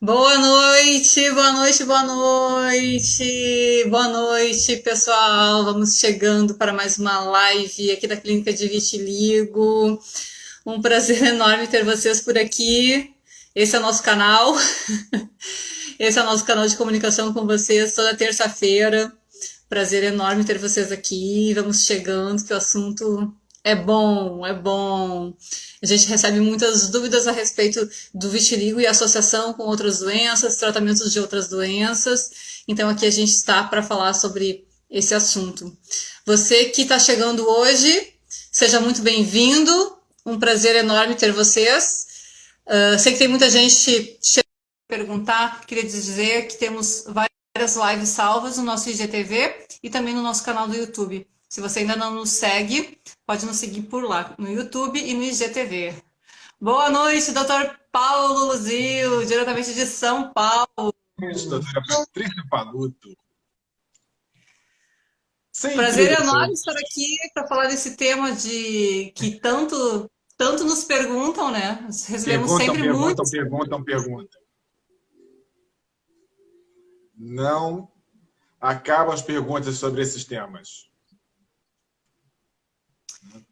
Boa noite, boa noite, boa noite, boa noite, pessoal. Vamos chegando para mais uma live aqui da Clínica de Vitiligo. Um prazer enorme ter vocês por aqui. Esse é o nosso canal. Esse é o nosso canal de comunicação com vocês toda terça-feira. Prazer enorme ter vocês aqui. Vamos chegando, que o assunto é bom, é bom. A gente recebe muitas dúvidas a respeito do vitiligo e associação com outras doenças, tratamentos de outras doenças. Então aqui a gente está para falar sobre esse assunto. Você que está chegando hoje, seja muito bem-vindo. Um prazer enorme ter vocês. Sei que tem muita gente chegando a perguntar. Queria dizer que temos várias lives salvas no nosso IGTV e também no nosso canal do YouTube. Se você ainda não nos segue, pode nos seguir por lá, no YouTube e no IGTV. Boa noite, doutor Paulo Luzio, diretamente de São Paulo. Boa noite, doutora Patrícia Paluto. Sempre Prazer enorme estar aqui para falar desse tema de que tanto nos perguntam, né? Nós recebemos perguntam, sempre perguntam, muitos. perguntam, perguntam. Não acabam as perguntas sobre esses temas.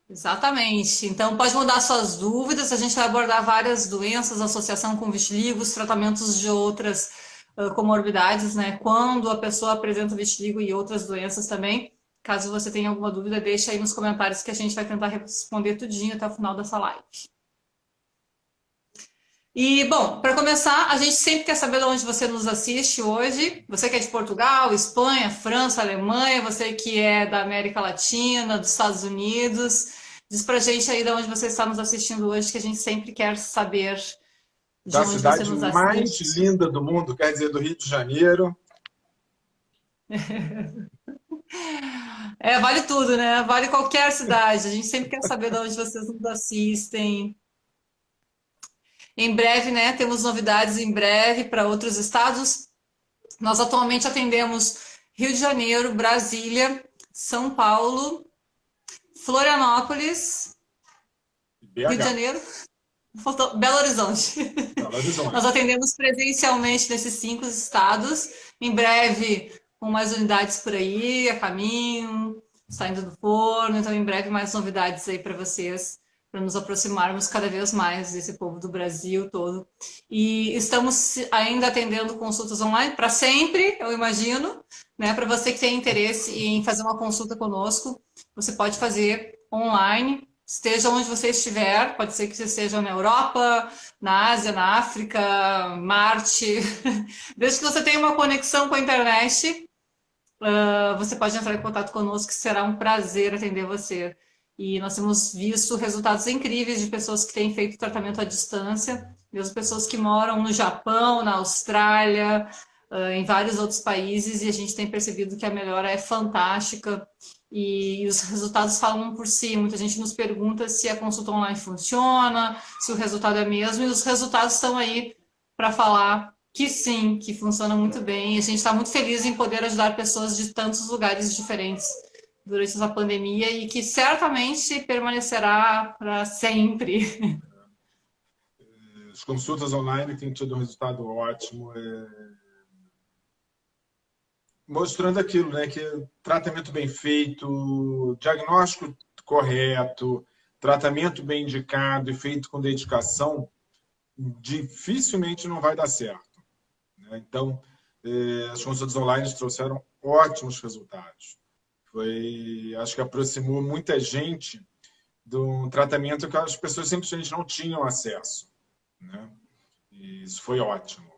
Exatamente. Então, pode mandar suas dúvidas. A gente vai abordar várias doenças, associação com vitiligo, tratamentos de outras comorbidades, né? Quando a pessoa apresenta vitiligo e outras doenças também. Caso você tenha alguma dúvida, deixa aí nos comentários que a gente vai tentar responder tudinho até o final dessa live. E, bom, para começar, a gente sempre quer saber de onde você nos assiste hoje. Você que é de Portugal, Espanha, França, Alemanha, você que é da América Latina, dos Estados Unidos. Diz pra gente aí de onde você está nos assistindo hoje, que a gente sempre quer saber de Da onde você cidade nos mais assiste. linda do mundo, quer dizer, do Rio de Janeiro. É, vale tudo, né? Vale qualquer cidade. A gente sempre quer saber de onde vocês nos assistem. Em breve, né? Temos novidades em breve para outros estados. Nós atualmente atendemos Rio de Janeiro, Brasília, São Paulo, Florianópolis, Rio de BH, Janeiro, Belo Horizonte. Belo Nós Horizonte. atendemos presencialmente nesses 5 estados. Em breve, com mais unidades por aí, a caminho, saindo do forno. Então, em breve, mais novidades aí para vocês, para nos aproximarmos cada vez mais desse povo do Brasil todo. E estamos ainda atendendo consultas online para sempre, eu imagino, né? Para você que tem interesse em fazer uma consulta conosco, você pode fazer online, esteja onde você estiver, pode ser que você esteja na Europa, na Ásia, na África, Marte. Desde que você tenha uma conexão com a internet, você pode entrar em contato conosco, que será um prazer atender você. E nós temos visto resultados incríveis de pessoas que têm feito tratamento à distância, mesmo pessoas que moram no Japão, na Austrália, em vários outros países, e a gente tem percebido que a melhora é fantástica e os resultados falam por si. Muita gente nos pergunta se a consulta online funciona, se o resultado é mesmo, e os resultados estão aí para falar que sim, que funciona muito bem. E a gente está muito feliz em poder ajudar pessoas de tantos lugares diferentes durante essa pandemia e que certamente permanecerá para sempre. As consultas online têm tido um resultado ótimo, mostrando aquilo, né? Que tratamento bem feito, diagnóstico correto, tratamento bem indicado e feito com dedicação, dificilmente não vai dar certo, né? Então, as consultas online trouxeram ótimos resultados. Acho que aproximou muita gente de um tratamento que as pessoas simplesmente não tinham acesso, né? E isso foi ótimo.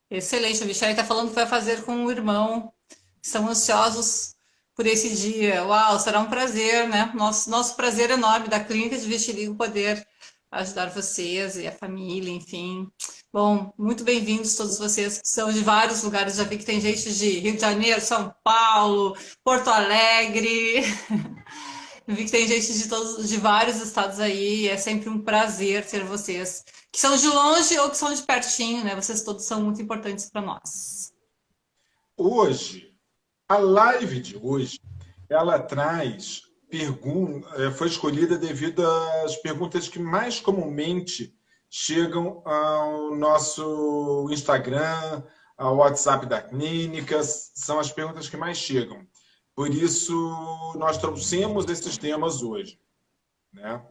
Excelente, a Michelle está falando que vai fazer com o irmão. Estão ansiosos por esse dia. Uau, será um prazer, né? Nosso prazer enorme da Clínica de Vitiligo poder ajudar vocês e a família, enfim. Bom, muito bem-vindos todos vocês que são de vários lugares. Já vi que tem gente de Rio de Janeiro, São Paulo, Porto Alegre. Eu vi que tem gente de vários estados aí. E é sempre um prazer ter vocês, que são de longe ou que são de pertinho, né? Vocês todos são muito importantes para nós. Hoje, a live de hoje, ela traz foi escolhida devido às perguntas que mais comumente chegam ao nosso Instagram, ao WhatsApp da clínica, são as perguntas que mais chegam. Por isso, nós trouxemos esses temas hoje, né?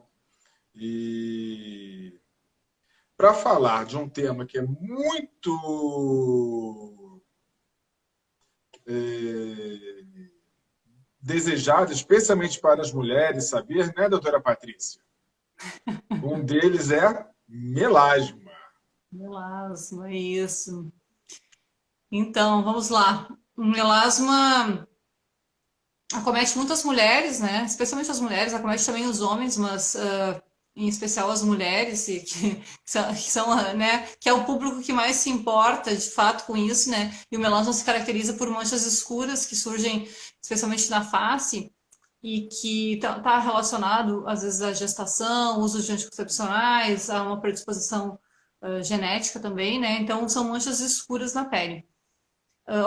E para falar de um tema que é muito desejado, especialmente para as mulheres, saber, né, doutora Patrícia? Um deles é melasma. Melasma, isso. Então, vamos lá. O melasma acomete muitas mulheres, né? Especialmente as mulheres, acomete também os homens, mas em especial as mulheres, né? Que é o público que mais se importa, de fato, com isso, né? E o melasma se caracteriza por manchas escuras que surgem especialmente na face e que está relacionado, às vezes, à gestação, uso de anticoncepcionais, a uma predisposição genética também, né? Então, são manchas escuras na pele.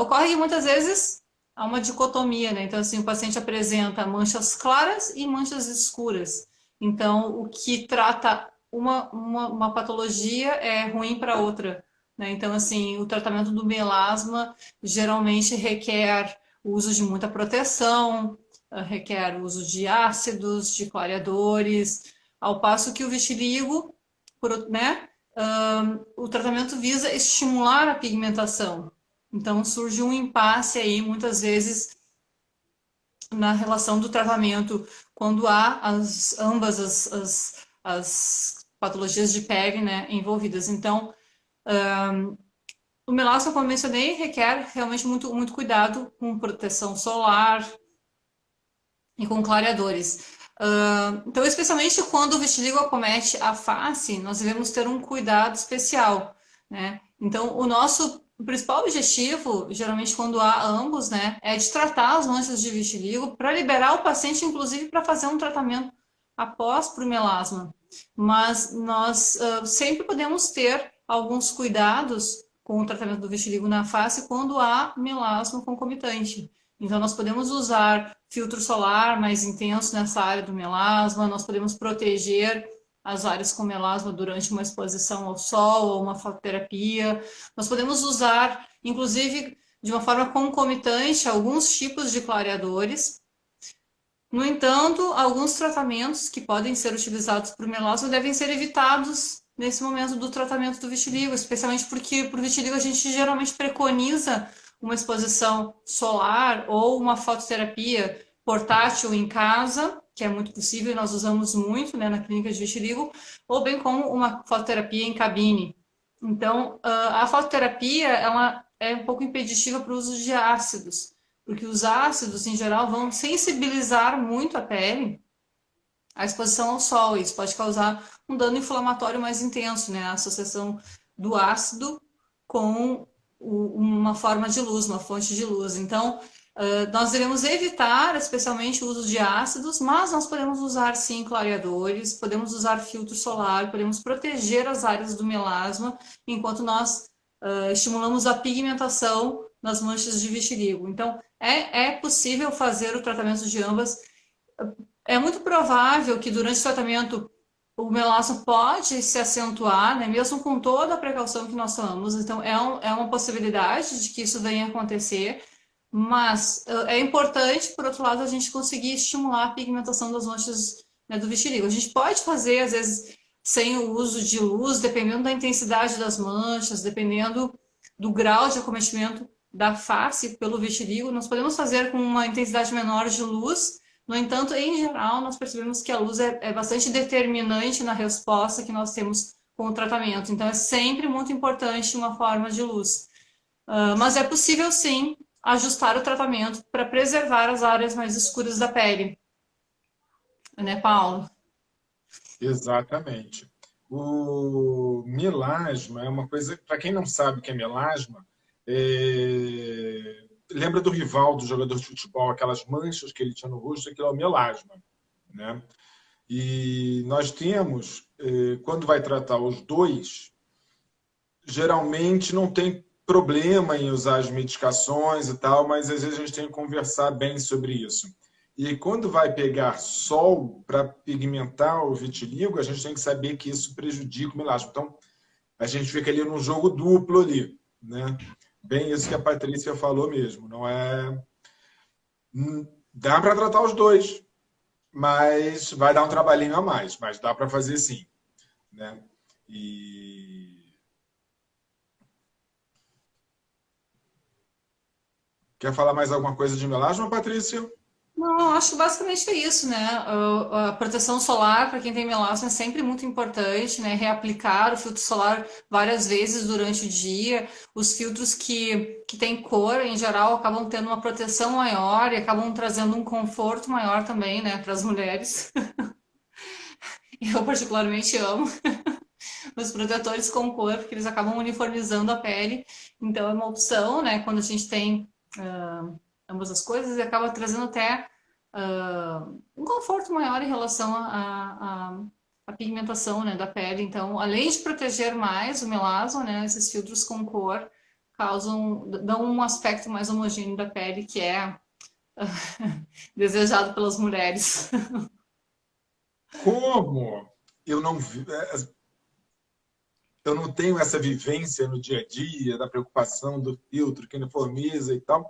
Ocorre que muitas vezes há uma dicotomia, né? Então, assim, o paciente apresenta manchas claras e manchas escuras. Então, o que trata uma patologia é ruim para outra, né? Então, assim, o tratamento do melasma geralmente requer o uso de muita proteção, requer o uso de ácidos, de clareadores, ao passo que o vitiligo, né? O tratamento visa estimular a pigmentação. Então, surge um impasse aí, muitas vezes, na relação do tratamento, quando há ambas as patologias de pele, né, envolvidas. Então, o melasma, como eu mencionei, requer realmente muito cuidado com proteção solar e com clareadores. Então, especialmente quando o vitiligo acomete a face, nós devemos ter um cuidado especial, né? Então, o principal objetivo, geralmente quando há ambos, né, é de tratar as manchas de vitiligo para liberar o paciente, inclusive, para fazer um tratamento após para o melasma. Mas nós sempre podemos ter alguns cuidados com o tratamento do vitiligo na face quando há melasma concomitante. Então, nós podemos usar filtro solar mais intenso nessa área do melasma, nós podemos proteger as áreas com melasma durante uma exposição ao sol ou uma fototerapia. Nós podemos usar, inclusive, de uma forma concomitante, alguns tipos de clareadores. No entanto, alguns tratamentos que podem ser utilizados para o melasma devem ser evitados nesse momento do tratamento do vitiligo, especialmente porque para o vitiligo a gente geralmente preconiza uma exposição solar ou uma fototerapia portátil em casa, que é muito possível e nós usamos muito, né, na clínica de vitiligo, ou bem como uma fototerapia em cabine. Então, a fototerapia ela é um pouco impeditiva para o uso de ácidos, porque os ácidos, em geral, vão sensibilizar muito a pele à exposição ao sol. Isso pode causar um dano inflamatório mais intenso, né? A associação do ácido com uma forma de luz, uma fonte de luz. Então, nós devemos evitar, especialmente, o uso de ácidos, mas nós podemos usar, sim, clareadores, podemos usar filtro solar, podemos proteger as áreas do melasma, enquanto nós estimulamos a pigmentação nas manchas de vitiligo. Então, é possível fazer o tratamento de ambas. É muito provável que durante o tratamento o melasma pode se acentuar, né, mesmo com toda a precaução que nós tomamos. Então, é uma possibilidade de que isso venha a acontecer, mas é importante, por outro lado, a gente conseguir estimular a pigmentação das manchas, né, do vitiligo. A gente pode fazer, às vezes, sem o uso de luz, dependendo da intensidade das manchas, dependendo do grau de acometimento da face pelo vitiligo, nós podemos fazer com uma intensidade menor de luz. No entanto, em geral, nós percebemos que a luz é bastante determinante na resposta que nós temos com o tratamento. Então, é sempre muito importante uma forma de luz. Mas é possível, sim, ajustar o tratamento para preservar as áreas mais escuras da pele. Né, Paulo? Exatamente. O melasma é uma coisa, para quem não sabe o que é melasma, lembra do Rivaldo, do jogador de futebol, aquelas manchas que ele tinha no rosto, aquilo é o melasma, né? E nós temos, quando vai tratar os dois, geralmente não tem problema em usar as medicações e tal, mas às vezes a gente tem que conversar bem sobre isso. E quando vai pegar sol para pigmentar o vitiligo, a gente tem que saber que isso prejudica o melasma. Então, a gente fica ali num jogo duplo ali, né? Bem isso que a Patrícia falou mesmo. Não é... Dá para tratar os dois, mas vai dar um trabalhinho a mais, mas dá para fazer sim, né? E quer falar mais alguma coisa de melasma, Patrícia? Não, acho que basicamente é isso, né? A proteção solar para quem tem melasma é sempre muito importante, né? Reaplicar o filtro solar várias vezes durante o dia. Os filtros que têm cor, em geral, acabam tendo uma proteção maior e acabam trazendo um conforto maior também, né, para as mulheres. Eu particularmente amo os protetores com cor, porque eles acabam uniformizando a pele. Então é uma opção, né? Quando a gente tem ambas as coisas, e acaba trazendo até um conforto maior em relação à pigmentação, né, da pele. Então, além de proteger mais o melasma, né, esses filtros com cor dão um aspecto mais homogêneo da pele que é desejado pelas mulheres. Como eu não vi, eu não tenho essa vivência no dia a dia, da preocupação do filtro que uniformiza e tal.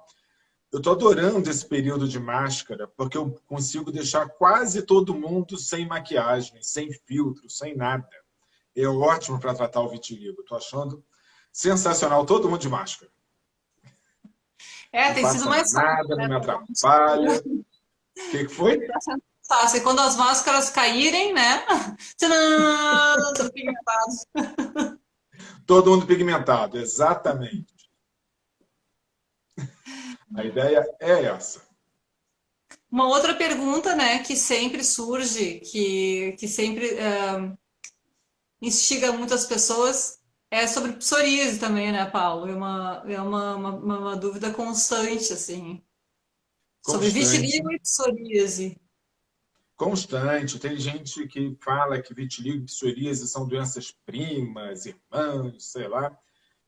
Eu estou adorando esse período de máscara, porque eu consigo deixar quase todo mundo sem maquiagem, sem filtro, sem nada. É ótimo para tratar o vitiligo. Estou achando sensacional, todo mundo de máscara. É, Não tem sido passa mais fácil, nada, não né? me atrapalha. O que foi? Tá sendo fácil. E quando as máscaras caírem, né? Tcharam! Estão pigmentados. Todo mundo pigmentado, exatamente. A ideia é essa. Uma outra pergunta, né, que sempre surge, que sempre instiga muitas pessoas, é sobre psoríase também, né, Paulo? É uma dúvida constante, assim, sobre Constante. vitiligo e psoríase. Constante. Tem gente que fala que vitiligo e psoríase são doenças primas, irmãs, sei lá.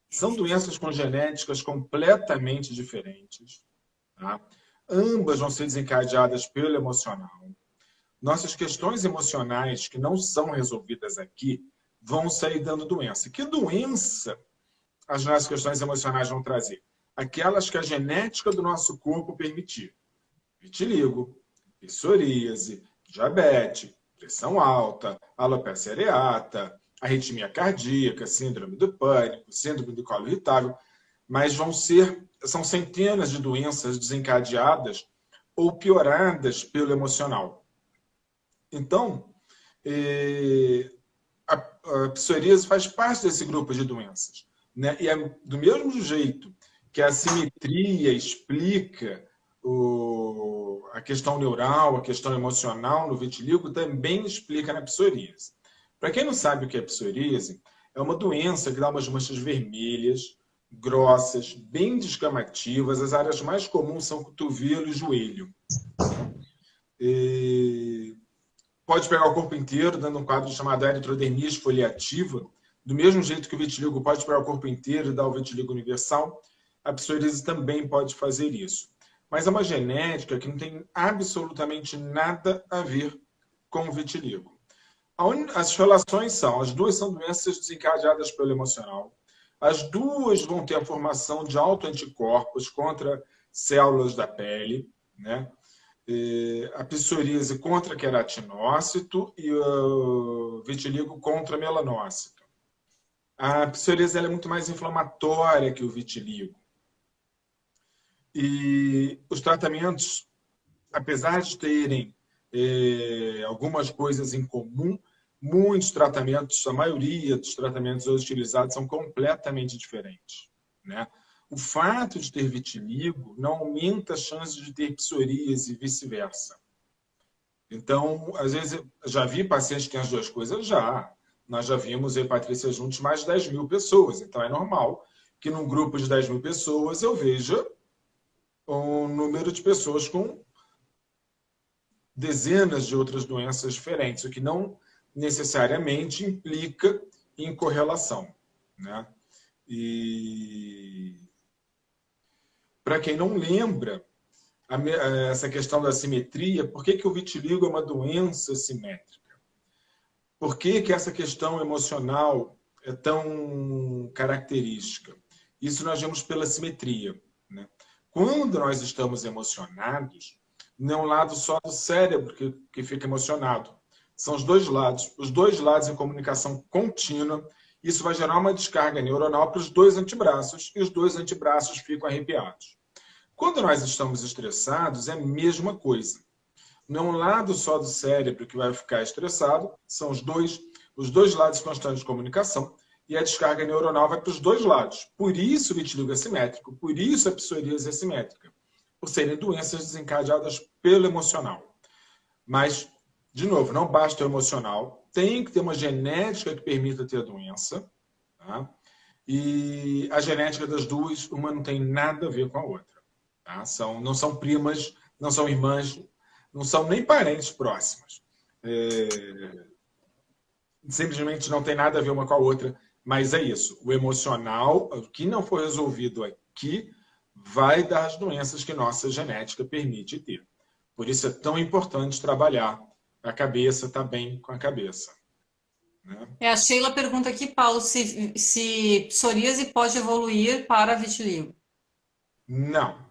São doenças com genéticas completamente diferentes. Tá? Ambas vão ser desencadeadas pelo emocional. Nossas questões emocionais que não são resolvidas aqui vão sair dando doença. Que doença as nossas questões emocionais vão trazer? Aquelas que a genética do nosso corpo permitir. Vitiligo, psoríase, diabetes, pressão alta, alopecia areata, arritmia cardíaca, síndrome do pânico, síndrome do colo irritável, mas são centenas de doenças desencadeadas ou pioradas pelo emocional. Então, a psoríase faz parte desse grupo de doenças, né? E é do mesmo jeito que a assimetria explica a questão neural, a questão emocional no vitiligo, também explica na psoríase. Para quem não sabe o que é psoríase, é uma doença que dá umas manchas vermelhas, grossas, bem descamativas. As áreas mais comuns são cotovelo e joelho. Pode pegar o corpo inteiro, dando um quadro chamado erytrodermia esfoliativa. Do mesmo jeito que o vitiligo pode pegar o corpo inteiro e dar o vitiligo universal, a psoríase também pode fazer isso. Mas é uma genética que não tem absolutamente nada a ver com o vitiligo. As relações as duas são doenças desencadeadas pelo emocional. As duas vão ter a formação de autoanticorpos contra células da pele, né? A psoríase contra queratinócito e o vitiligo contra melanócito. A psoríase é muito mais inflamatória que o vitiligo. E os tratamentos, apesar de terem algumas coisas em comum, muitos tratamentos, a maioria dos tratamentos hoje utilizados são completamente diferentes, né? O fato de ter vitiligo não aumenta a chance de ter psoríase e vice-versa. Então, às vezes, já vi pacientes que têm as duas coisas? Já. Nós já vimos, eu e Patrícia juntos, mais de 10 mil pessoas. Então, é normal que num grupo de 10 mil pessoas eu veja um número de pessoas com dezenas de outras doenças diferentes, o que não necessariamente implica em correlação, né? E para quem não lembra, essa questão da simetria, por que o vitiligo é uma doença simétrica? Por que essa questão emocional é tão característica? Isso nós vemos pela simetria, né? Quando nós estamos emocionados, não é um lado só do cérebro que fica emocionado. São os dois lados em comunicação contínua. Isso vai gerar uma descarga neuronal para os dois antebraços, e os dois antebraços ficam arrepiados. Quando nós estamos estressados, é a mesma coisa. Não é um lado só do cérebro que vai ficar estressado, são os dois lados constantes de comunicação, e a descarga neuronal vai para os dois lados. Por isso o vitiligo é simétrico, por isso a psoríase é simétrica, por serem doenças desencadeadas pelo emocional. Mas, de novo, não basta o emocional, tem que ter uma genética que permita ter a doença, tá? E a genética das duas, uma não tem nada a ver com a outra. Tá? Não são primas, não são irmãs, não são nem parentes próximos. Simplesmente não tem nada a ver uma com a outra, mas é isso. O emocional, o que não for resolvido aqui, vai dar as doenças que nossa genética permite ter. Por isso é tão importante trabalhar a cabeça, tá bem com a cabeça. Né? A Sheila pergunta aqui, Paulo, se psoríase pode evoluir para vitiligo. Não.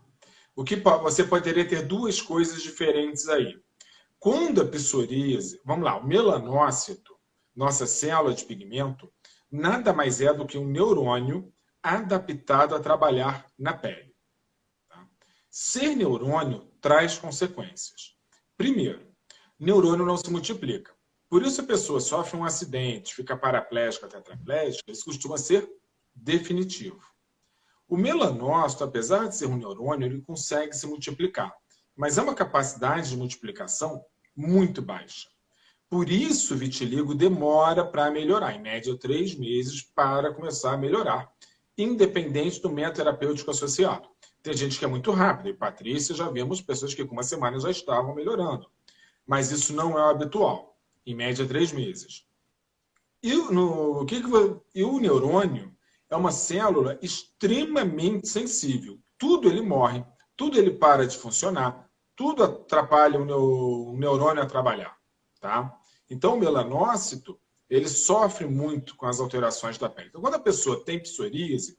Você poderia ter duas coisas diferentes aí. Quando a psoríase, vamos lá, o melanócito, nossa célula de pigmento, nada mais é do que um neurônio adaptado a trabalhar na pele. Tá? Ser neurônio traz consequências. Primeiro, neurônio não se multiplica. Por isso a pessoa sofre um acidente, fica paraplégica, tetraplégica, isso costuma ser definitivo. O melanócito, apesar de ser um neurônio, ele consegue se multiplicar, mas é uma capacidade de multiplicação muito baixa. Por isso o vitiligo demora para melhorar, em média 3 meses para começar a melhorar, independente do método terapêutico associado. Tem gente que é muito rápido, e Patrícia, já vemos pessoas que com uma semana já estavam melhorando. Mas isso não é o habitual, em média 3 meses. E o neurônio é uma célula extremamente sensível. Tudo ele morre, tudo ele para de funcionar, tudo atrapalha o neurônio a trabalhar. Tá? Então, o melanócito, ele sofre muito com as alterações da pele. Então, quando a pessoa tem psoríase,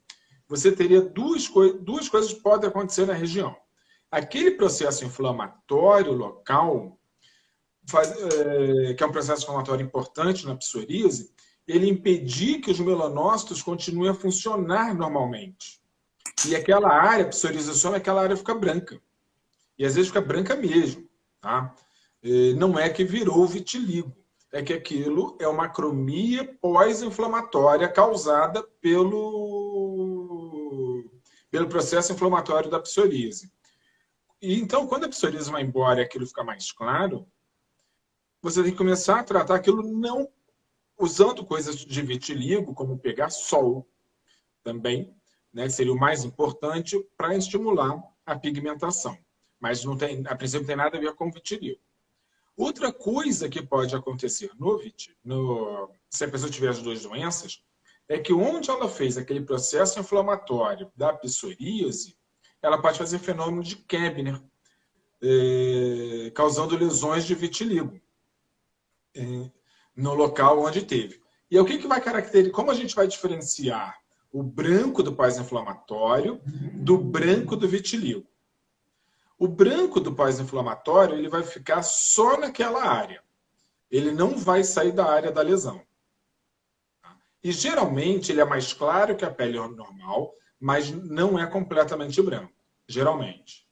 você teria duas coisas que podem acontecer na região. Aquele processo inflamatório local, que é um processo inflamatório importante na psoríase, ele impedir que os melanócitos continuem a funcionar normalmente. E aquela área, a psorização, aquela área fica branca. E às vezes fica branca mesmo. Tá? Não é que virou vitiligo, é que aquilo é uma acromia pós-inflamatória causada pelo processo inflamatório da psoríase. E então, quando a psoríase vai embora e aquilo fica mais claro, você tem que começar a tratar aquilo não usando coisas de vitiligo, como pegar sol também, né, seria o mais importante para estimular a pigmentação. Mas não tem, a princípio não tem nada a ver com vitiligo. Outra coisa que pode acontecer se a pessoa tiver as duas doenças, é que onde ela fez aquele processo inflamatório da psoríase, ela pode fazer fenômeno de Kebner, causando lesões de vitiligo no local onde teve. E aí, o que vai caracterizar? Como a gente vai diferenciar o branco do pós-inflamatório do branco do vitiligo? O branco do pós-inflamatório ele vai ficar só naquela área. Ele não vai sair da área da lesão. E geralmente ele é mais claro que a pele normal, mas não é completamente branco, geralmente.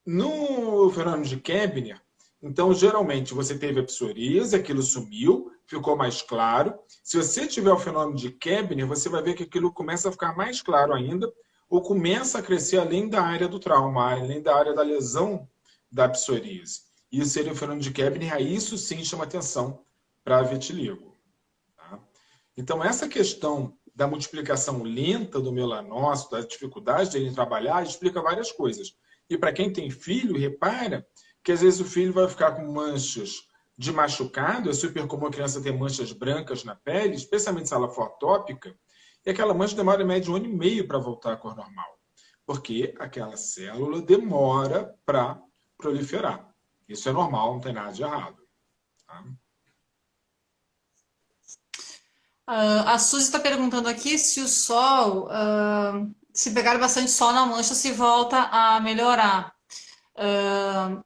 No fenômeno de Kebner, então geralmente você teve a psoríase, aquilo sumiu, ficou mais claro. Se você tiver o fenômeno de Kebner, você vai ver que aquilo começa a ficar mais claro ainda, ou começa a crescer além da área do trauma, além da área da lesão da psoríase. Isso seria o fenômeno de Kebner, aí isso sim chama atenção para vitiligo. Tá? Então, essa questão da multiplicação lenta do melanócito, da dificuldade de ele trabalhar, explica várias coisas. E para quem tem filho, repara que às vezes o filho vai ficar com manchas de machucado, é super comum a criança ter manchas brancas na pele, especialmente se ela for atópica, e aquela mancha demora em média 1 ano e meio para voltar à cor normal. porque aquela célula demora para proliferar. Isso é normal, não tem nada de errado. Tá? A Suzy está perguntando aqui se o sol, se pegar bastante sol na mancha, se volta a melhorar.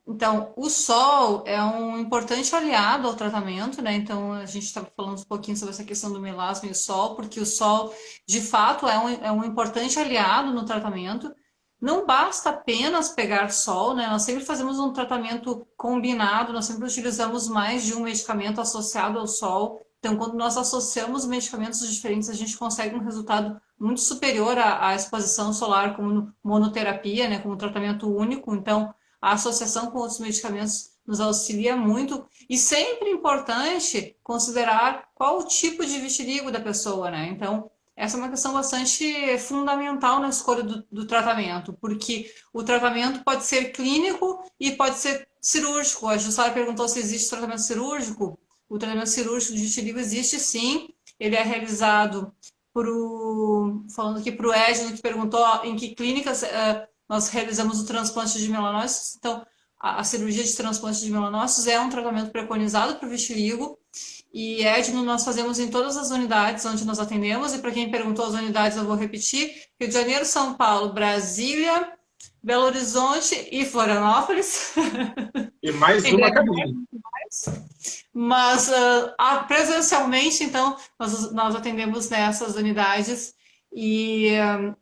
Então, o sol é um importante aliado ao tratamento, né? Então, a gente estava falando um pouquinho sobre essa questão do melasma e o sol, porque o sol, de fato, é um importante aliado no tratamento. Não basta apenas pegar sol, né? Nós sempre fazemos um tratamento combinado, nós sempre utilizamos mais de um medicamento associado ao sol. Então, quando nós associamos medicamentos diferentes, a gente consegue um resultado muito superior à exposição solar como monoterapia, né? Como tratamento único. Então, a associação com outros medicamentos nos auxilia muito. E sempre importante considerar qual o tipo de vitiligo da pessoa, né? Então, essa é uma questão bastante fundamental na escolha do tratamento, porque o tratamento pode ser clínico e pode ser cirúrgico. A Jussara perguntou se existe tratamento cirúrgico. O tratamento cirúrgico de vitiligo existe sim, ele é realizado falando aqui para o Edno, que perguntou em que clínicas nós realizamos o transplante de melanócitos. Então, a cirurgia de transplante de melanócitos é um tratamento preconizado para o vitiligo. E Edno nós fazemos em todas as unidades onde nós atendemos. E para quem perguntou as unidades, eu vou repetir: Rio de Janeiro, São Paulo, Brasília, Belo Horizonte e Florianópolis. E mais uma cabine. Mas presencialmente, então, nós atendemos nessas unidades. E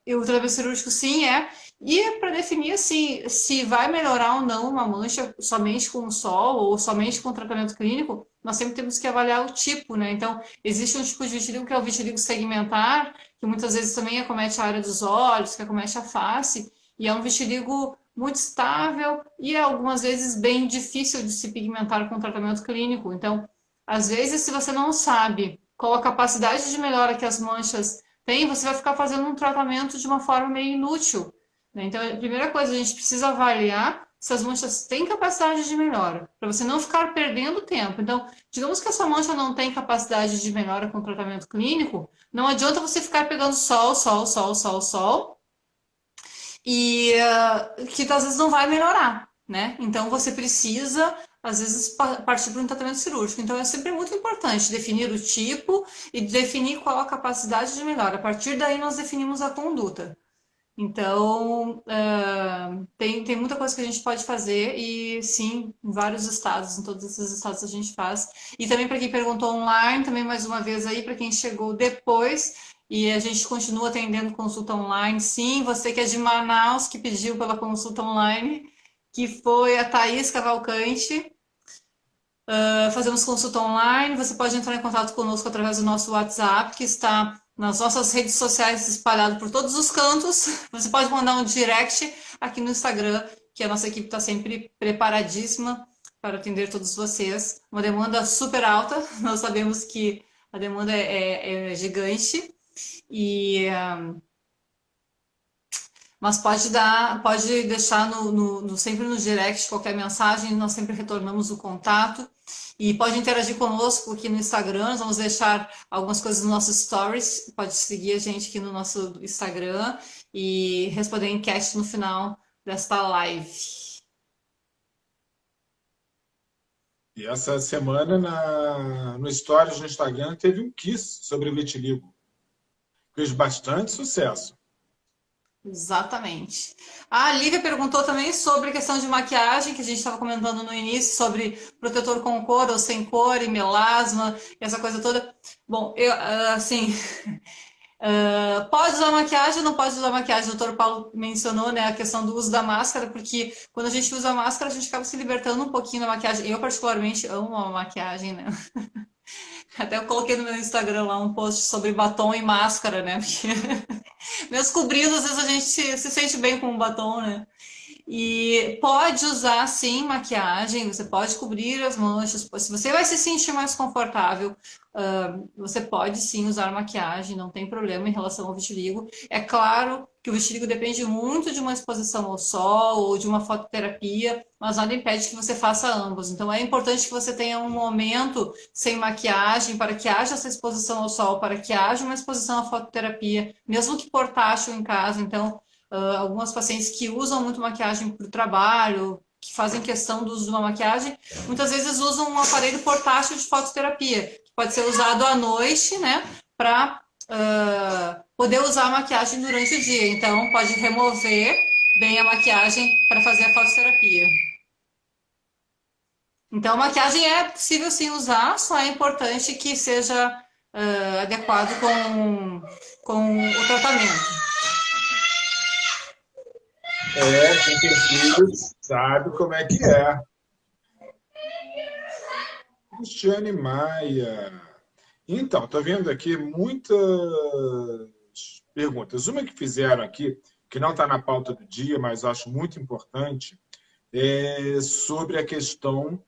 o tratamento cirúrgico, sim, é. E para definir assim, se vai melhorar ou não uma mancha somente com o sol ou somente com o tratamento clínico, nós sempre temos que avaliar o tipo, né? Então, existe um tipo de vitiligo que é o vitiligo segmentar, que muitas vezes também acomete a área dos olhos, que acomete a face, e é um vitiligo muito estável e algumas vezes bem difícil de se pigmentar com tratamento clínico. Então, às vezes, se você não sabe qual a capacidade de melhora que as manchas têm, você vai ficar fazendo um tratamento de uma forma meio inútil. Então, a primeira coisa, a gente precisa avaliar se as manchas têm capacidade de melhora, para você não ficar perdendo tempo. Então, digamos que a sua mancha não tem capacidade de melhora com tratamento clínico, não adianta você ficar pegando sol, e que às vezes não vai melhorar, né? Então, você precisa, às vezes, partir para um tratamento cirúrgico. Então, é sempre muito importante definir o tipo e definir qual a capacidade de melhora. A partir daí, nós definimos a conduta. Então, tem muita coisa que a gente pode fazer e sim, em vários estados, em todos esses estados a gente faz. E também para quem perguntou online, também mais uma vez aí, para quem chegou depois, e a gente continua atendendo consulta online. Sim, você que é de Manaus, que pediu pela consulta online, que foi a Thaís Cavalcante. Fazemos consulta online, você pode entrar em contato conosco através do nosso WhatsApp, que está nas nossas redes sociais espalhado por todos os cantos. Você pode mandar um direct aqui no Instagram, que a nossa equipe está sempre preparadíssima para atender todos vocês. Uma demanda super alta, nós sabemos que a demanda é gigante, mas pode deixar sempre no direct qualquer mensagem, nós sempre retornamos o contato. E pode interagir conosco aqui no Instagram, nós vamos deixar algumas coisas nos nossos stories, pode seguir a gente aqui no nosso Instagram e responder a enquete no final desta live. E essa semana, no Stories no Instagram, teve um quiz sobre vitiligo. Fez bastante sucesso. Exatamente. A Lívia perguntou também sobre a questão de maquiagem, que a gente estava comentando no início, sobre protetor com cor ou sem cor e melasma, e essa coisa toda. Bom, assim, pode usar maquiagem ou não pode usar maquiagem? O Dr. Paulo mencionou, né, a questão do uso da máscara, porque quando a gente usa a máscara, a gente acaba se libertando um pouquinho da maquiagem. Eu, particularmente, amo a maquiagem, né? Até eu coloquei no meu Instagram lá um post sobre batom e máscara, né? Porque mesmo cobrindo, às vezes a gente se sente bem com o batom, né? E pode usar, sim, maquiagem, você pode cobrir as manchas. Se você vai se sentir mais confortável, você pode, sim, usar maquiagem, não tem problema em relação ao vitiligo. É claro que o vitiligo depende muito de uma exposição ao sol ou de uma fototerapia, mas nada impede que você faça ambos. Então, é importante que você tenha um momento sem maquiagem para que haja essa exposição ao sol, para que haja uma exposição à fototerapia, mesmo que portátil em casa. Então, algumas pacientes que usam muito maquiagem para o trabalho, que fazem questão do uso de uma maquiagem, muitas vezes usam um aparelho portátil de fototerapia, que pode ser usado à noite, né, para poder usar a maquiagem durante o dia. Então, pode remover bem a maquiagem para fazer a fototerapia. Então, a maquiagem é possível sim usar, só é importante que seja adequado com o tratamento. Quem tem filhos sabe como é que é. Cristiane Maia. Então, estou vendo aqui muitas perguntas. Uma que fizeram aqui, que não está na pauta do dia, mas acho muito importante, é sobre a questão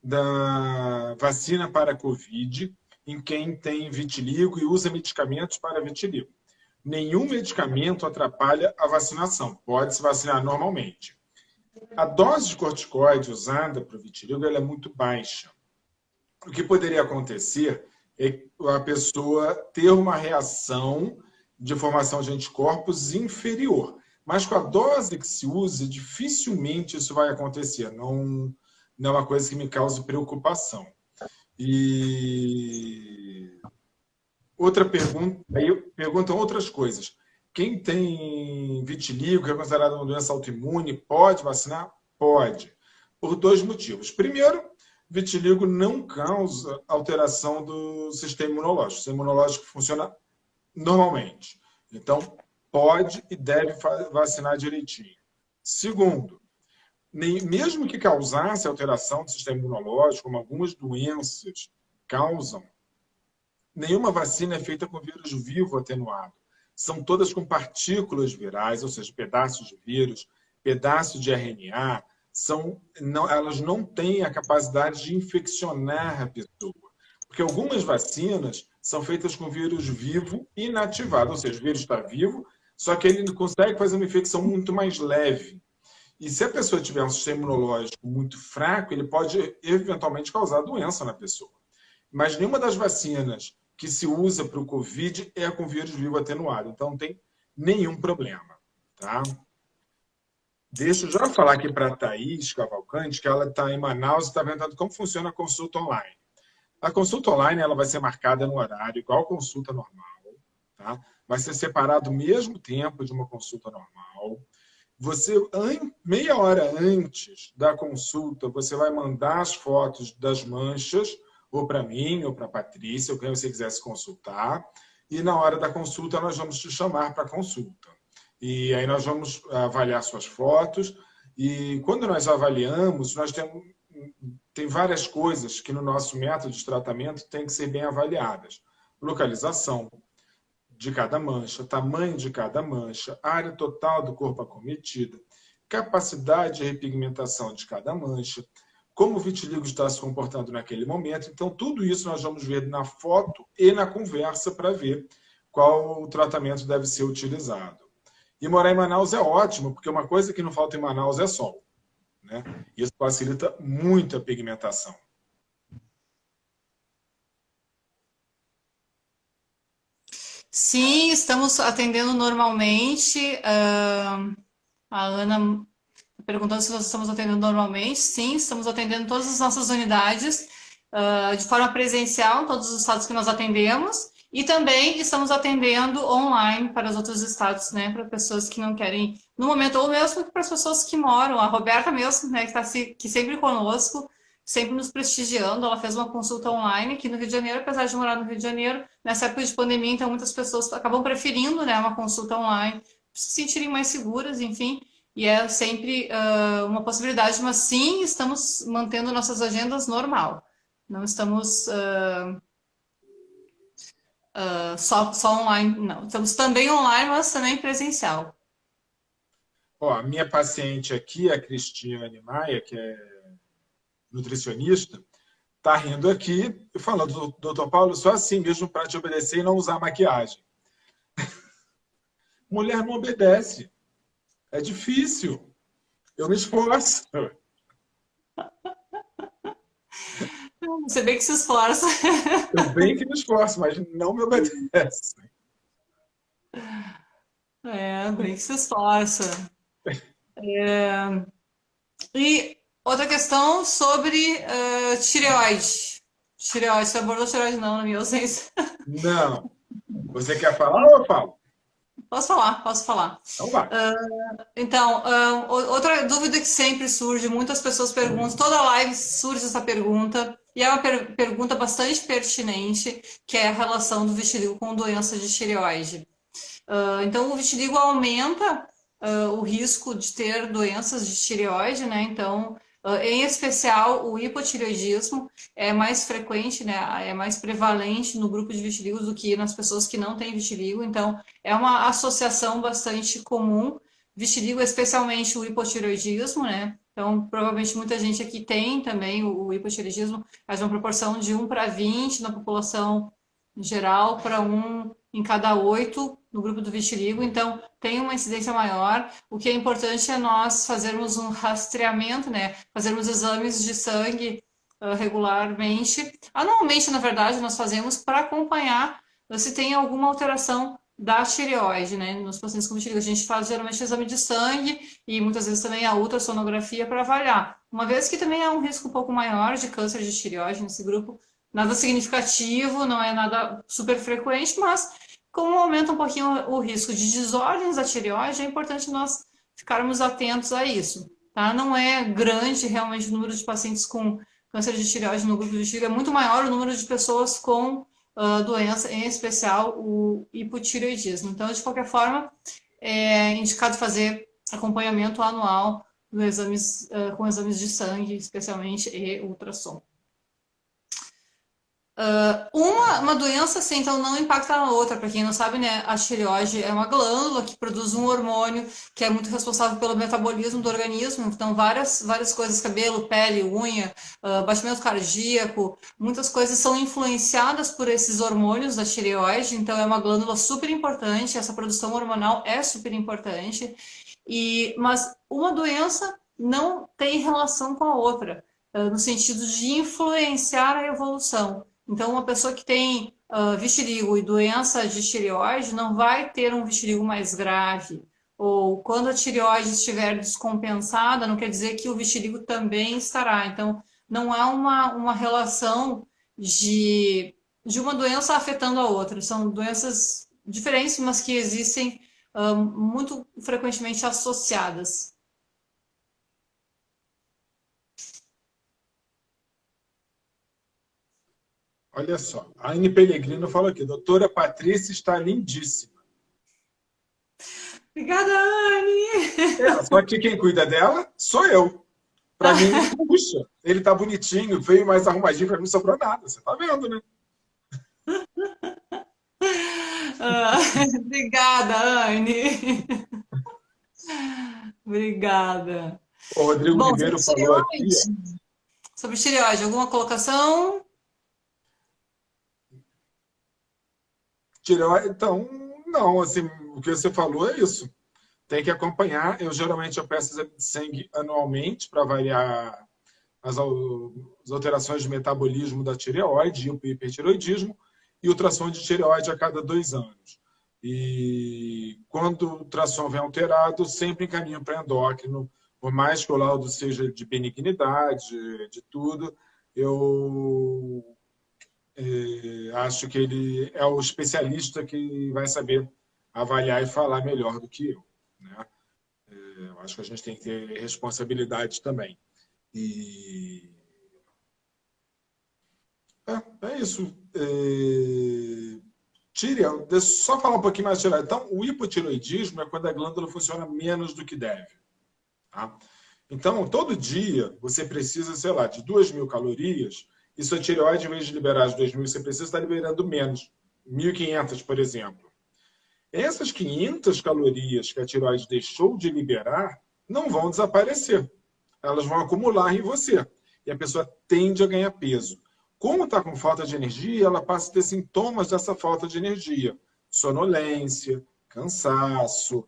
da vacina para a Covid em quem tem vitiligo e usa medicamentos para vitiligo. Nenhum medicamento atrapalha a vacinação, pode se vacinar normalmente. A dose de corticoide usada para o vitiligo ela é muito baixa. O que poderia acontecer é a pessoa ter uma reação de formação de anticorpos inferior. Mas com a dose que se usa, dificilmente isso vai acontecer. Não é uma coisa que me cause preocupação. E outra pergunta, aí perguntam outras coisas. Quem tem vitiligo, que é considerado uma doença autoimune, pode vacinar? Pode. Por dois motivos. Primeiro, vitiligo não causa alteração do sistema imunológico. O sistema imunológico funciona normalmente. Então, pode e deve vacinar direitinho. Segundo, mesmo que causasse alteração do sistema imunológico, como algumas doenças causam, nenhuma vacina é feita com vírus vivo atenuado. São todas com partículas virais, ou seja, pedaços de vírus, pedaços de RNA. Elas não têm a capacidade de infeccionar a pessoa. Porque algumas vacinas são feitas com vírus vivo inativado, ou seja, o vírus está vivo, só que ele consegue fazer uma infecção muito mais leve. E se a pessoa tiver um sistema imunológico muito fraco, ele pode eventualmente causar doença na pessoa. Mas nenhuma das vacinas que se usa para o Covid é com vírus vivo atenuado. Então, não tem nenhum problema. Tá? Deixa eu já falar aqui para a Thaís Cavalcante, que ela está em Manaus e está perguntando como funciona a consulta online. A consulta online ela vai ser marcada no horário, igual a consulta normal. Tá? Vai ser separado o mesmo tempo de uma consulta normal. Você, meia hora antes da consulta, você vai mandar as fotos das manchas, ou para mim, ou para a Patrícia, ou quem você quiser se consultar. E na hora da consulta, nós vamos te chamar para consulta. E aí nós vamos avaliar suas fotos. E quando nós avaliamos, nós tem várias coisas que no nosso método de tratamento tem que ser bem avaliadas. Localização de cada mancha, tamanho de cada mancha, área total do corpo acometida, capacidade de repigmentação de cada mancha, como o vitiligo está se comportando naquele momento. Então, tudo isso nós vamos ver na foto e na conversa para ver qual o tratamento deve ser utilizado. E morar em Manaus é ótimo, porque uma coisa que não falta em Manaus é sol. Né? Isso facilita muito a pigmentação. Sim, estamos atendendo normalmente. A Ana perguntando se nós estamos atendendo normalmente. Sim, estamos atendendo todas as nossas unidades de forma presencial, em todos os estados que nós atendemos. E também estamos atendendo online para os outros estados, né? Para pessoas que não querem, no momento, ou mesmo para as pessoas que moram. A Roberta mesmo, né? Que está aqui sempre conosco, sempre nos prestigiando. Ela fez uma consulta online aqui no Rio de Janeiro, apesar de morar no Rio de Janeiro, nessa época de pandemia, então muitas pessoas acabam preferindo, né, uma consulta online, para se sentirem mais seguras, enfim. E é sempre uma possibilidade, mas sim, estamos mantendo nossas agendas normal. Não estamos só online, não. Estamos também online, mas também presencial. Ó, a minha paciente aqui, a Cristiane Maia, que é nutricionista, está rindo aqui e falando, doutor Paulo, só assim mesmo para te obedecer e não usar maquiagem. Mulher não obedece. É difícil. Eu me esforço. Você bem que se esforça. Eu bem que me esforço, mas não me obedece. Bem que se esforça. E outra questão sobre tireoide. Tireoide, você abordou tireoide não, na minha ausência. Não. Você quer falar ou eu falo? Posso falar, posso falar. Então vai. Então, outra dúvida que sempre surge, muitas pessoas perguntam, toda live surge essa pergunta, e é uma pergunta bastante pertinente, que é a relação do vitiligo com doença de tireoide. Então, o vitiligo aumenta o risco de ter doenças de tireoide, né? Então, em especial, o hipotireoidismo é mais frequente, né? É mais prevalente no grupo de vitiligo do que nas pessoas que não têm vitiligo. Então, é uma associação bastante comum. Vitiligo, especialmente o hipotireoidismo, né? Então, provavelmente muita gente aqui tem também o hipotireoidismo, mas uma proporção de 1 para 20 na população em geral, para 1 em cada 8 no grupo do vitiligo, então tem uma incidência maior. O que é importante é nós fazermos um rastreamento, né? Fazermos exames de sangue regularmente. Anualmente, na verdade, nós fazemos para acompanhar se tem alguma alteração da tireoide, né? Nos pacientes com vitiligo, a gente faz geralmente exame de sangue e muitas vezes também a ultrassonografia para avaliar. Uma vez que também há um risco um pouco maior de câncer de tireoide nesse grupo, nada significativo, não é nada super frequente, mas como aumenta um pouquinho o risco de desordens da tireoide, é importante nós ficarmos atentos a isso. Tá? Não é grande realmente o número de pacientes com câncer de tireoide no grupo de vitiligo, é muito maior o número de pessoas com doença, em especial o hipotireoidismo. Então, de qualquer forma, é indicado fazer acompanhamento anual com exames de sangue, especialmente, e ultrassom. Uma doença, assim, então, não impacta na outra. Para quem não sabe, né, a tireoide é uma glândula que produz um hormônio que é muito responsável pelo metabolismo do organismo. Então, várias coisas, cabelo, pele, unha, batimento cardíaco, muitas coisas são influenciadas por esses hormônios da tireoide. Então, é uma glândula super importante, essa produção hormonal é super importante. Mas uma doença não tem relação com a outra, no sentido de influenciar a evolução. Então, uma pessoa que tem vitiligo e doença de tireoide não vai ter um vitiligo mais grave. Ou quando a tireoide estiver descompensada, não quer dizer que o vitiligo também estará. Então, não há uma relação de uma doença afetando a outra. São doenças diferentes, mas que existem muito frequentemente associadas. Olha só, a Anne Pellegrino fala aqui, doutora Patrícia está lindíssima. Obrigada, Anne! Só que quem cuida dela sou eu. Para mim, puxa, ele tá bonitinho, veio mais arrumadinho, para mim não sobrou nada. Você tá vendo, né? Obrigada, Anne! Obrigada. O Rodrigo Bom, Ribeiro falou aqui. Sobre tireoide, alguma colocação? Tireoide, então, não, assim, o que você falou é isso. Tem que acompanhar. Geralmente eu peço exame de sangue anualmente para avaliar as alterações de metabolismo da tireoide, o hipertireoidismo, e ultrassom de tireoide a cada 2 anos. E quando o ultrassom vem alterado, sempre encaminho para endócrino, por mais que o laudo seja de benignidade, de tudo, eu acho que ele é o especialista que vai saber avaliar e falar melhor do que eu, né? Eu acho que a gente tem que ter responsabilidade também. E é isso. Deixa eu só falar um pouquinho mais de tireoide. Então, o hipotireoidismo é quando a glândula funciona menos do que deve. Tá? Então, todo dia você precisa, sei lá, de 2.000 calorias, e sua tireoide, em vez de liberar as 2.000, você precisa estar liberando menos, 1.500, por exemplo. Essas 500 calorias que a tireoide deixou de liberar não vão desaparecer. Elas vão acumular em você. E a pessoa tende a ganhar peso. Como está com falta de energia, ela passa a ter sintomas dessa falta de energia. Sonolência, cansaço,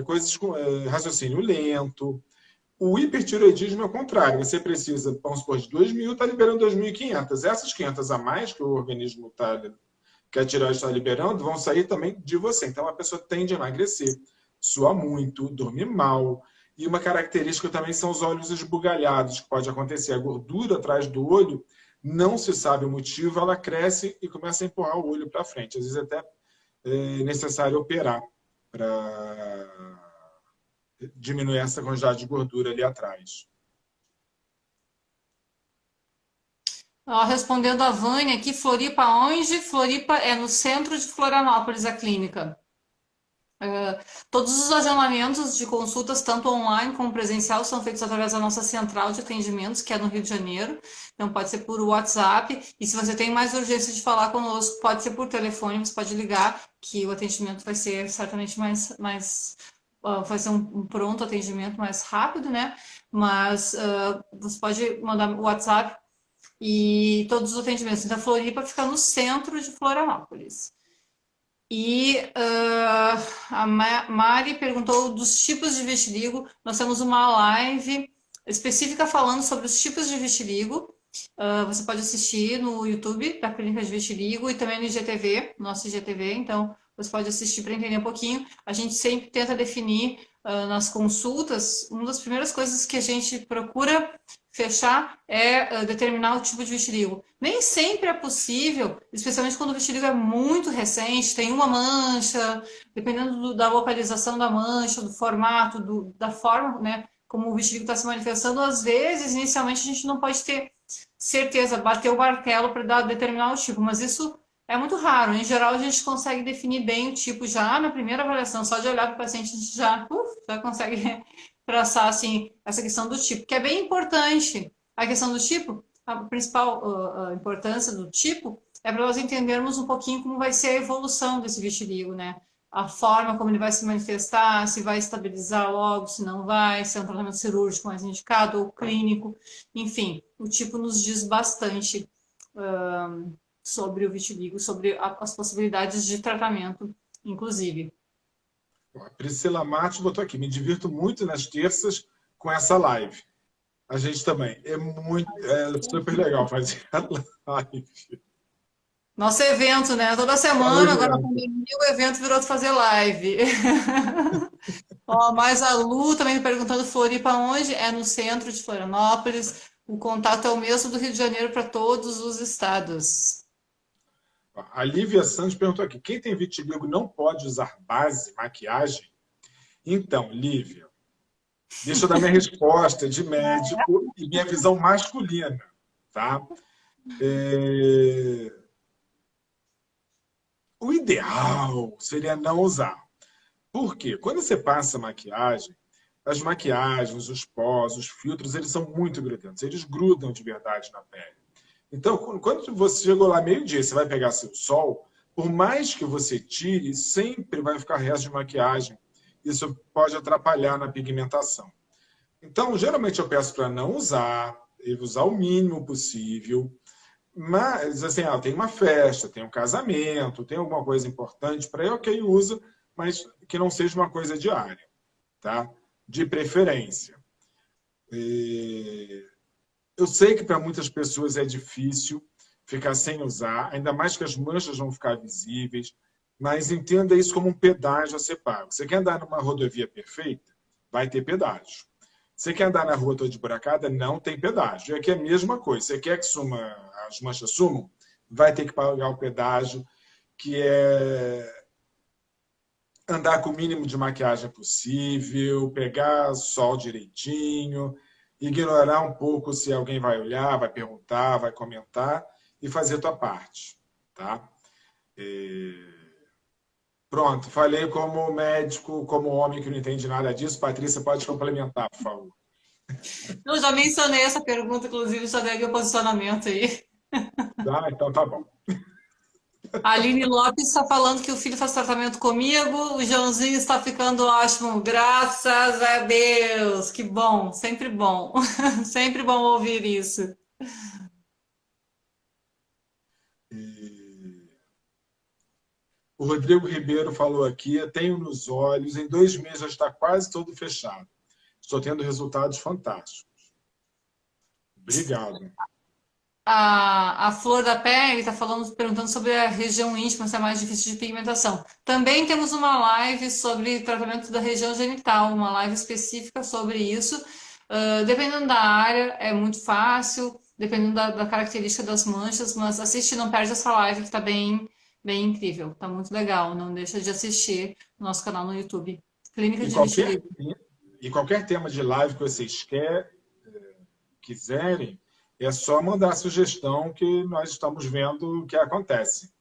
coisas com raciocínio lento. O hipertireoidismo é o contrário. Você precisa, vamos supor, de 2.000, está liberando 2.500. Essas 500 a mais que o organismo está que a tireoide está liberando, vão sair também de você. Então, a pessoa tende a emagrecer, suar muito, dormir mal. E uma característica também são os olhos esbugalhados, que pode acontecer. A gordura atrás do olho, não se sabe o motivo, ela cresce e começa a empurrar o olho para frente. Às vezes até é necessário operar para diminuir essa quantidade de gordura ali atrás. Ó, respondendo a Vânia aqui, Floripa onde? Floripa é no centro de Florianópolis, a clínica. Todos os agendamentos de consultas, tanto online como presencial, são feitos através da nossa central de atendimentos, que é no Rio de Janeiro. Então, pode ser por WhatsApp. E se você tem mais urgência de falar conosco, pode ser por telefone, você pode ligar, que o atendimento vai ser certamente vai ser um pronto atendimento mais rápido, né? Mas você pode mandar o WhatsApp e todos os atendimentos. Então, a Floripa fica no centro de Florianópolis. E a Mari perguntou dos tipos de vitiligo. Nós temos uma live específica falando sobre os tipos de vitiligo. Você pode assistir no YouTube da Clínica de Vitiligo e também no IGTV, nosso IGTV. Então, você pode assistir para entender um pouquinho. A gente sempre tenta definir nas consultas, uma das primeiras coisas que a gente procura fechar é determinar o tipo de vitiligo. Nem sempre é possível, especialmente quando o vitiligo é muito recente, tem uma mancha, dependendo da localização da mancha, do formato, da forma, né, como o vitiligo está se manifestando, às vezes, inicialmente, a gente não pode ter certeza, bater o martelo para determinar o tipo, mas isso é muito raro. Em geral, a gente consegue definir bem o tipo já na primeira avaliação, só de olhar para o paciente, a gente já consegue traçar assim, essa questão do tipo, que é bem importante. A questão do tipo, a principal importância do tipo é para nós entendermos um pouquinho como vai ser a evolução desse vitiligo, né? A forma como ele vai se manifestar, se vai estabilizar logo, se não vai, se é um tratamento cirúrgico mais indicado ou clínico. Enfim, o tipo nos diz bastante sobre o vitiligo, sobre as possibilidades de tratamento, inclusive. A Priscila Matos botou aqui, me divirto muito nas terças com essa live. A gente também. É super legal fazer a live. Nosso evento, né? Toda semana, agora na pandemia, o evento virou de fazer live. Ó, mas a Lu também perguntando Floripa onde? É no centro de Florianópolis. O contato é o mesmo do Rio de Janeiro para todos os estados. A Lívia Santos perguntou aqui, quem tem vitiligo não pode usar base, maquiagem? Então, Lívia, deixa eu dar minha resposta de médico e minha visão masculina, tá? O ideal seria não usar. Por quê? Quando você passa maquiagem, as maquiagens, os pós, os filtros, eles são muito grudentos, eles grudam de verdade na pele. Então, quando você chegou lá meio-dia, você vai pegar seu sol, por mais que você tire, sempre vai ficar resto de maquiagem. Isso pode atrapalhar na pigmentação. Então, geralmente eu peço para não usar, usar o mínimo possível. Mas, assim, tem uma festa, tem um casamento, tem alguma coisa importante para eu que usa, mas que não seja uma coisa diária, tá? De preferência. Eu sei que para muitas pessoas é difícil ficar sem usar, ainda mais que as manchas vão ficar visíveis, mas entenda isso como um pedágio a ser pago. Você quer andar numa rodovia perfeita? Vai ter pedágio. Você quer andar na rua toda esburacada? Não tem pedágio. E aqui é a mesma coisa. Você quer que as manchas sumam? Vai ter que pagar o pedágio, que é andar com o mínimo de maquiagem possível, pegar sol direitinho, ignorar um pouco se alguém vai olhar, vai perguntar, vai comentar e fazer a tua parte, tá? Pronto, falei como médico, como homem que não entende nada disso. Patrícia, pode complementar, por favor. Eu já mencionei essa pergunta, inclusive, já dei meu posicionamento aí. Tá? Então tá bom. A Aline Lopes está falando que o filho faz tratamento comigo, o Joãozinho está ficando ótimo, graças a Deus, que bom, sempre bom, sempre bom ouvir isso. O Rodrigo Ribeiro falou aqui, tenho nos olhos, em 2 meses já está quase todo fechado. Estou tendo resultados fantásticos. Obrigado. a flor da pele está falando, perguntando sobre a região íntima, se é mais difícil de pigmentação. Também temos uma live sobre tratamento da região genital, uma live específica sobre isso. Dependendo da área, é muito fácil, dependendo da característica das manchas, mas assiste, não perde essa live que está bem incrível, está muito legal. Não deixa de assistir no nosso canal no YouTube. Clínica E de qualquer, Vitiligo. e qualquer tema de live que vocês quiserem, é só mandar a sugestão que nós estamos vendo o que acontece,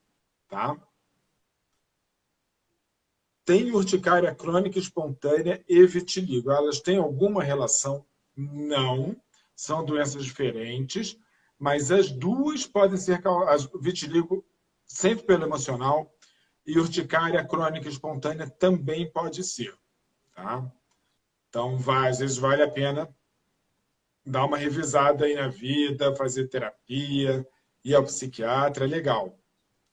tá? Tem urticária crônica espontânea e vitiligo. Elas têm alguma relação? Não. São doenças diferentes, mas as duas podem ser vitiligo sempre pelo emocional e urticária crônica espontânea também pode ser, tá? Então, às vezes vale a pena dar uma revisada aí na vida, fazer terapia, ir ao psiquiatra, é legal.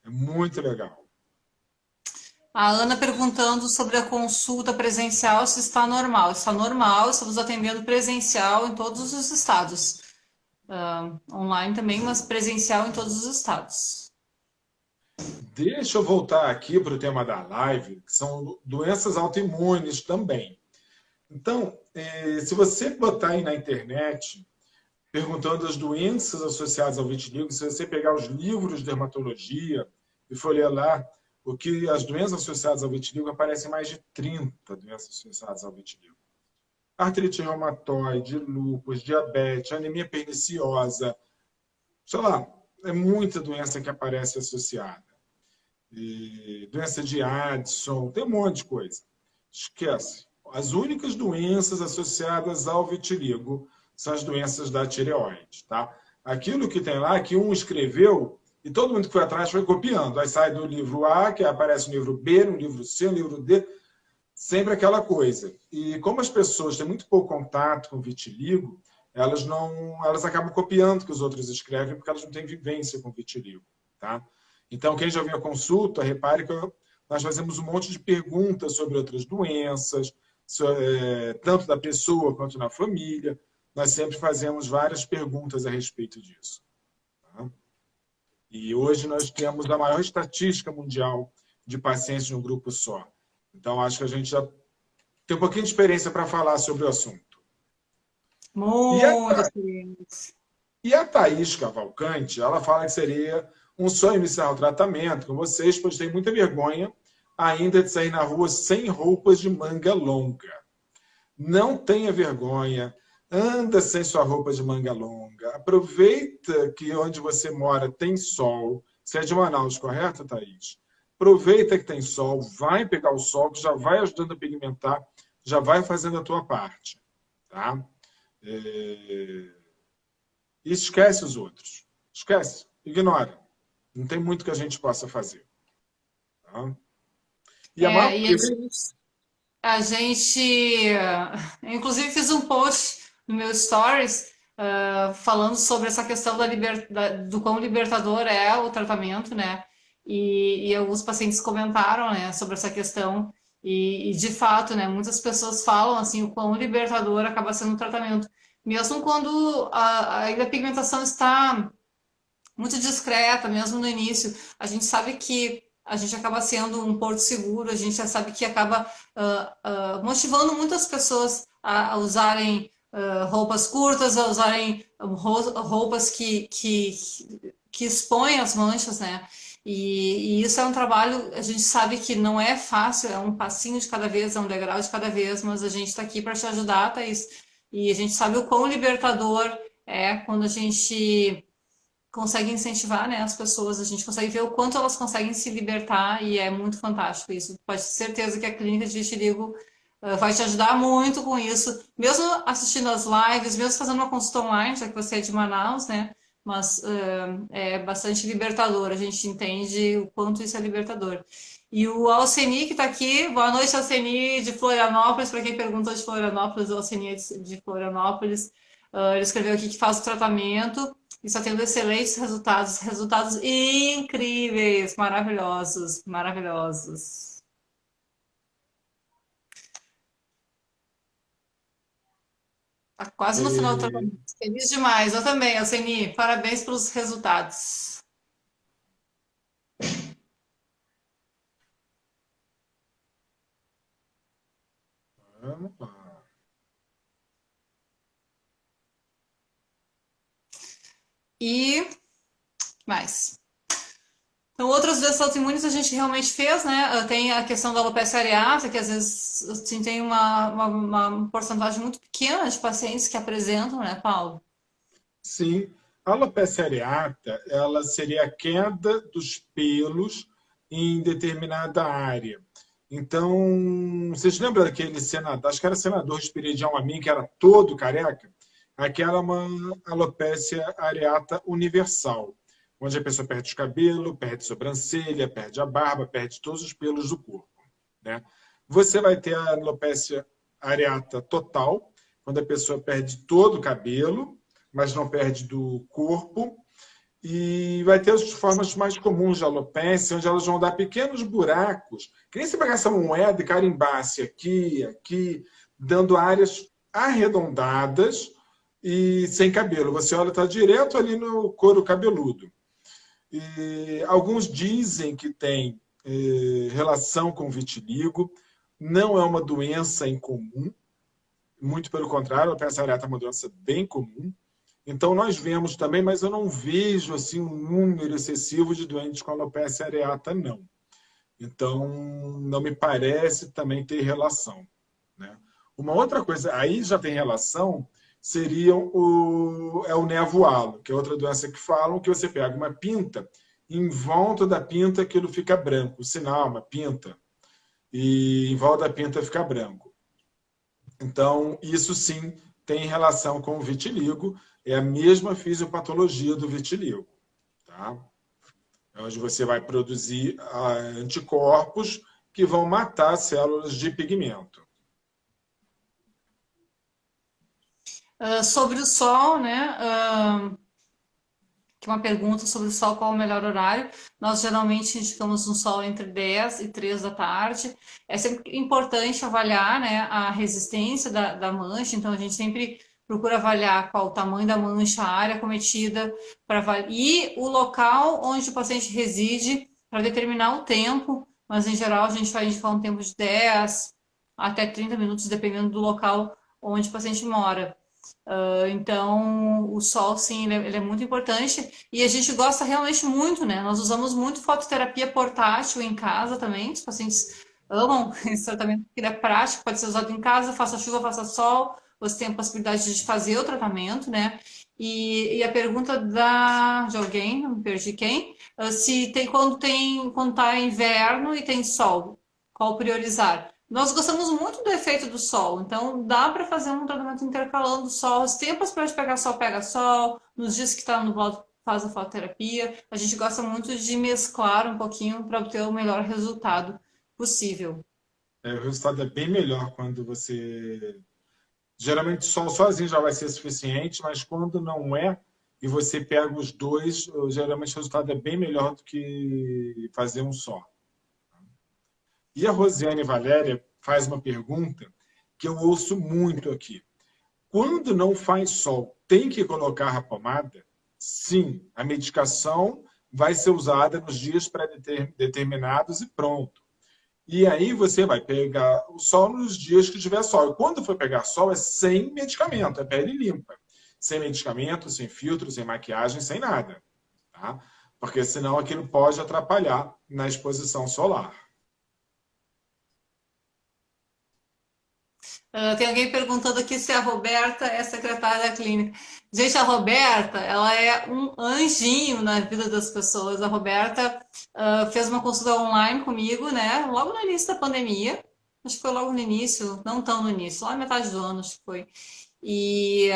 É muito legal. A Ana perguntando sobre a consulta presencial, se está normal. Está normal, estamos atendendo presencial em todos os estados. Online também, mas presencial em todos os estados. Deixa eu voltar aqui para o tema da live, que são doenças autoimunes também. Então, se você botar aí na internet, perguntando as doenças associadas ao vitiligo, se você pegar os livros de dermatologia e for ler lá, o que as doenças associadas ao vitiligo, aparecem mais de 30 doenças associadas ao vitiligo. Artrite reumatoide, lúpus, diabetes, anemia perniciosa, sei lá, é muita doença que aparece associada. E doença de Addison, tem um monte de coisa. Esquece. As únicas doenças associadas ao vitiligo são as doenças da tireoide, tá? Aquilo que tem lá, que um escreveu, e todo mundo que foi atrás foi copiando. Aí sai do livro A, que aparece no livro B, no livro C, no livro D, sempre aquela coisa. E como as pessoas têm muito pouco contato com vitiligo, elas acabam copiando o que os outros escrevem, porque elas não têm vivência com vitiligo, tá? Então, quem já viu a consulta, repare que nós fazemos um monte de perguntas sobre outras doenças, tanto da pessoa quanto na família. Nós sempre fazemos várias perguntas a respeito disso. Tá? E hoje nós temos a maior estatística mundial de pacientes num grupo só. Então, acho que a gente já tem um pouquinho de experiência para falar sobre o assunto. Muito experiência. E a Thaís Cavalcante, ela fala que seria um sonho iniciar o tratamento com vocês, pois tem muita vergonha ainda de sair na rua sem roupas de manga longa. Não tenha vergonha, anda sem sua roupa de manga longa. Aproveita que onde você mora tem sol. Você é de Manaus, correto, Thaís? Aproveita que tem sol, vai pegar o sol, que já vai ajudando a pigmentar, já vai fazendo a tua parte. Tá? E esquece os outros. Esquece, ignora. Não tem muito que a gente possa fazer. Tá? E a gente, inclusive, fiz um post no meu Stories falando sobre essa questão do quão libertador é o tratamento, né? E alguns pacientes comentaram, né, sobre essa questão. E, de fato, né, muitas pessoas falam assim, o quão libertador acaba sendo o tratamento. Mesmo quando ainda a pigmentação está muito discreta, mesmo no início. A gente sabe que a gente acaba sendo um porto seguro, a gente já sabe que acaba motivando muitas pessoas a usarem roupas curtas, a usarem roupas que expõem as manchas, né? E isso é um trabalho, a gente sabe que não é fácil, é um passinho de cada vez, é um degrau de cada vez, mas a gente está aqui para te ajudar, Thaís. E a gente sabe o quão libertador é quando a gente consegue incentivar, né, as pessoas, a gente consegue ver o quanto elas conseguem se libertar e é muito fantástico isso. Pode ter certeza que a clínica de vitiligo vai te ajudar muito com isso, mesmo assistindo as lives, mesmo fazendo uma consulta online, já que você é de Manaus, né, mas é bastante libertador, a gente entende o quanto isso é libertador. E o Alceni que está aqui, boa noite, Alceni de Florianópolis, para quem perguntou de Florianópolis, o Alceni é de Florianópolis, ele escreveu aqui que faz o tratamento, e está tendo excelentes resultados, resultados incríveis, maravilhosos, maravilhosos. Tá quase no final do E, tratamento. Feliz demais. Eu também, Alceni. Parabéns pelos resultados. vamos lá. E mais. Então, outras doenças autoimunes a gente realmente fez, né? Tem a questão da alopecia areata, que às vezes assim, tem uma porcentagem muito pequena de pacientes que apresentam, né, Paulo? Sim, a alopecia areata, ela seria a queda dos pelos em determinada área. Então, vocês lembram daquele senador, acho que era senador Esperidião Amin, que era todo careca? Aquela é uma alopecia areata universal, onde a pessoa perde o cabelo, perde a sobrancelha, perde a barba, perde todos os pelos do corpo, né? Você vai ter a alopecia areata total, quando a pessoa perde todo o cabelo, mas não perde do corpo. E vai ter as formas mais comuns de alopecia, onde elas vão dar pequenos buracos, que nem se pegasse uma moeda e carimbasse aqui, aqui, dando áreas arredondadas e sem cabelo. Você olha, está direto ali no couro cabeludo. E alguns dizem que tem relação com vitiligo, não é uma doença incomum, muito pelo contrário, a alopecia areata é uma doença bem comum. Então, nós vemos também, mas eu não vejo assim, um número excessivo de doentes com alopecia areata, não. Então, não me parece também ter relação, né? Uma outra coisa, aí já tem relação, seria o nevoalo, que é outra doença que falam que você pega uma pinta, e em volta da pinta aquilo fica branco, o sinal, uma pinta, e em volta da pinta fica branco. Então, isso sim tem relação com o vitiligo, é a mesma fisiopatologia do vitiligo, tá? É onde você vai produzir anticorpos que vão matar células de pigmento. Sobre o sol, né? Que uma pergunta sobre o sol, qual o melhor horário? Nós geralmente indicamos um sol entre 10 e 3 da tarde. É sempre importante avaliar, né, a resistência da mancha, então a gente sempre procura avaliar qual o tamanho da mancha, a área cometida, e o local onde o paciente reside para determinar o tempo, mas em geral a gente vai indicar um tempo de 10 até 30 minutos, dependendo do local onde o paciente mora. Então, o sol, sim, ele é muito importante e a gente gosta realmente muito, né? Nós usamos muito fototerapia portátil em casa também. Os pacientes amam esse tratamento porque ele é prático, pode ser usado em casa, faça chuva, faça sol, você tem a possibilidade de fazer o tratamento, né? E a pergunta de alguém, não me perdi quem, se tem quando tá inverno e tem sol, qual priorizar? Nós gostamos muito do efeito do sol, então dá para fazer um tratamento intercalando o sol. Os tempos para pegar sol, pega sol. Nos dias que está nublado, faz a fototerapia. A gente gosta muito de mesclar um pouquinho para obter o melhor resultado possível. O resultado é bem melhor quando você... Geralmente, sol sozinho já vai ser suficiente, mas quando não é, e você pega os dois, geralmente o resultado é bem melhor do que fazer um só. E a Rosiane Valéria faz uma pergunta que eu ouço muito aqui. Quando não faz sol, tem que colocar a pomada? Sim, a medicação vai ser usada nos dias pré-determinados e pronto. E aí você vai pegar o sol nos dias que tiver sol. E quando for pegar sol, é sem medicamento, é pele limpa. Sem medicamento, sem filtro, sem maquiagem, sem nada. Tá? Porque senão aquilo pode atrapalhar na exposição solar. Tem alguém perguntando aqui se a Roberta é secretária da clínica. Gente, a Roberta, ela é um anjinho na vida das pessoas. A Roberta fez uma consulta online comigo, né? Logo no início da pandemia. Acho que foi logo no início, não tão no início, lá na metade do ano, acho que foi. E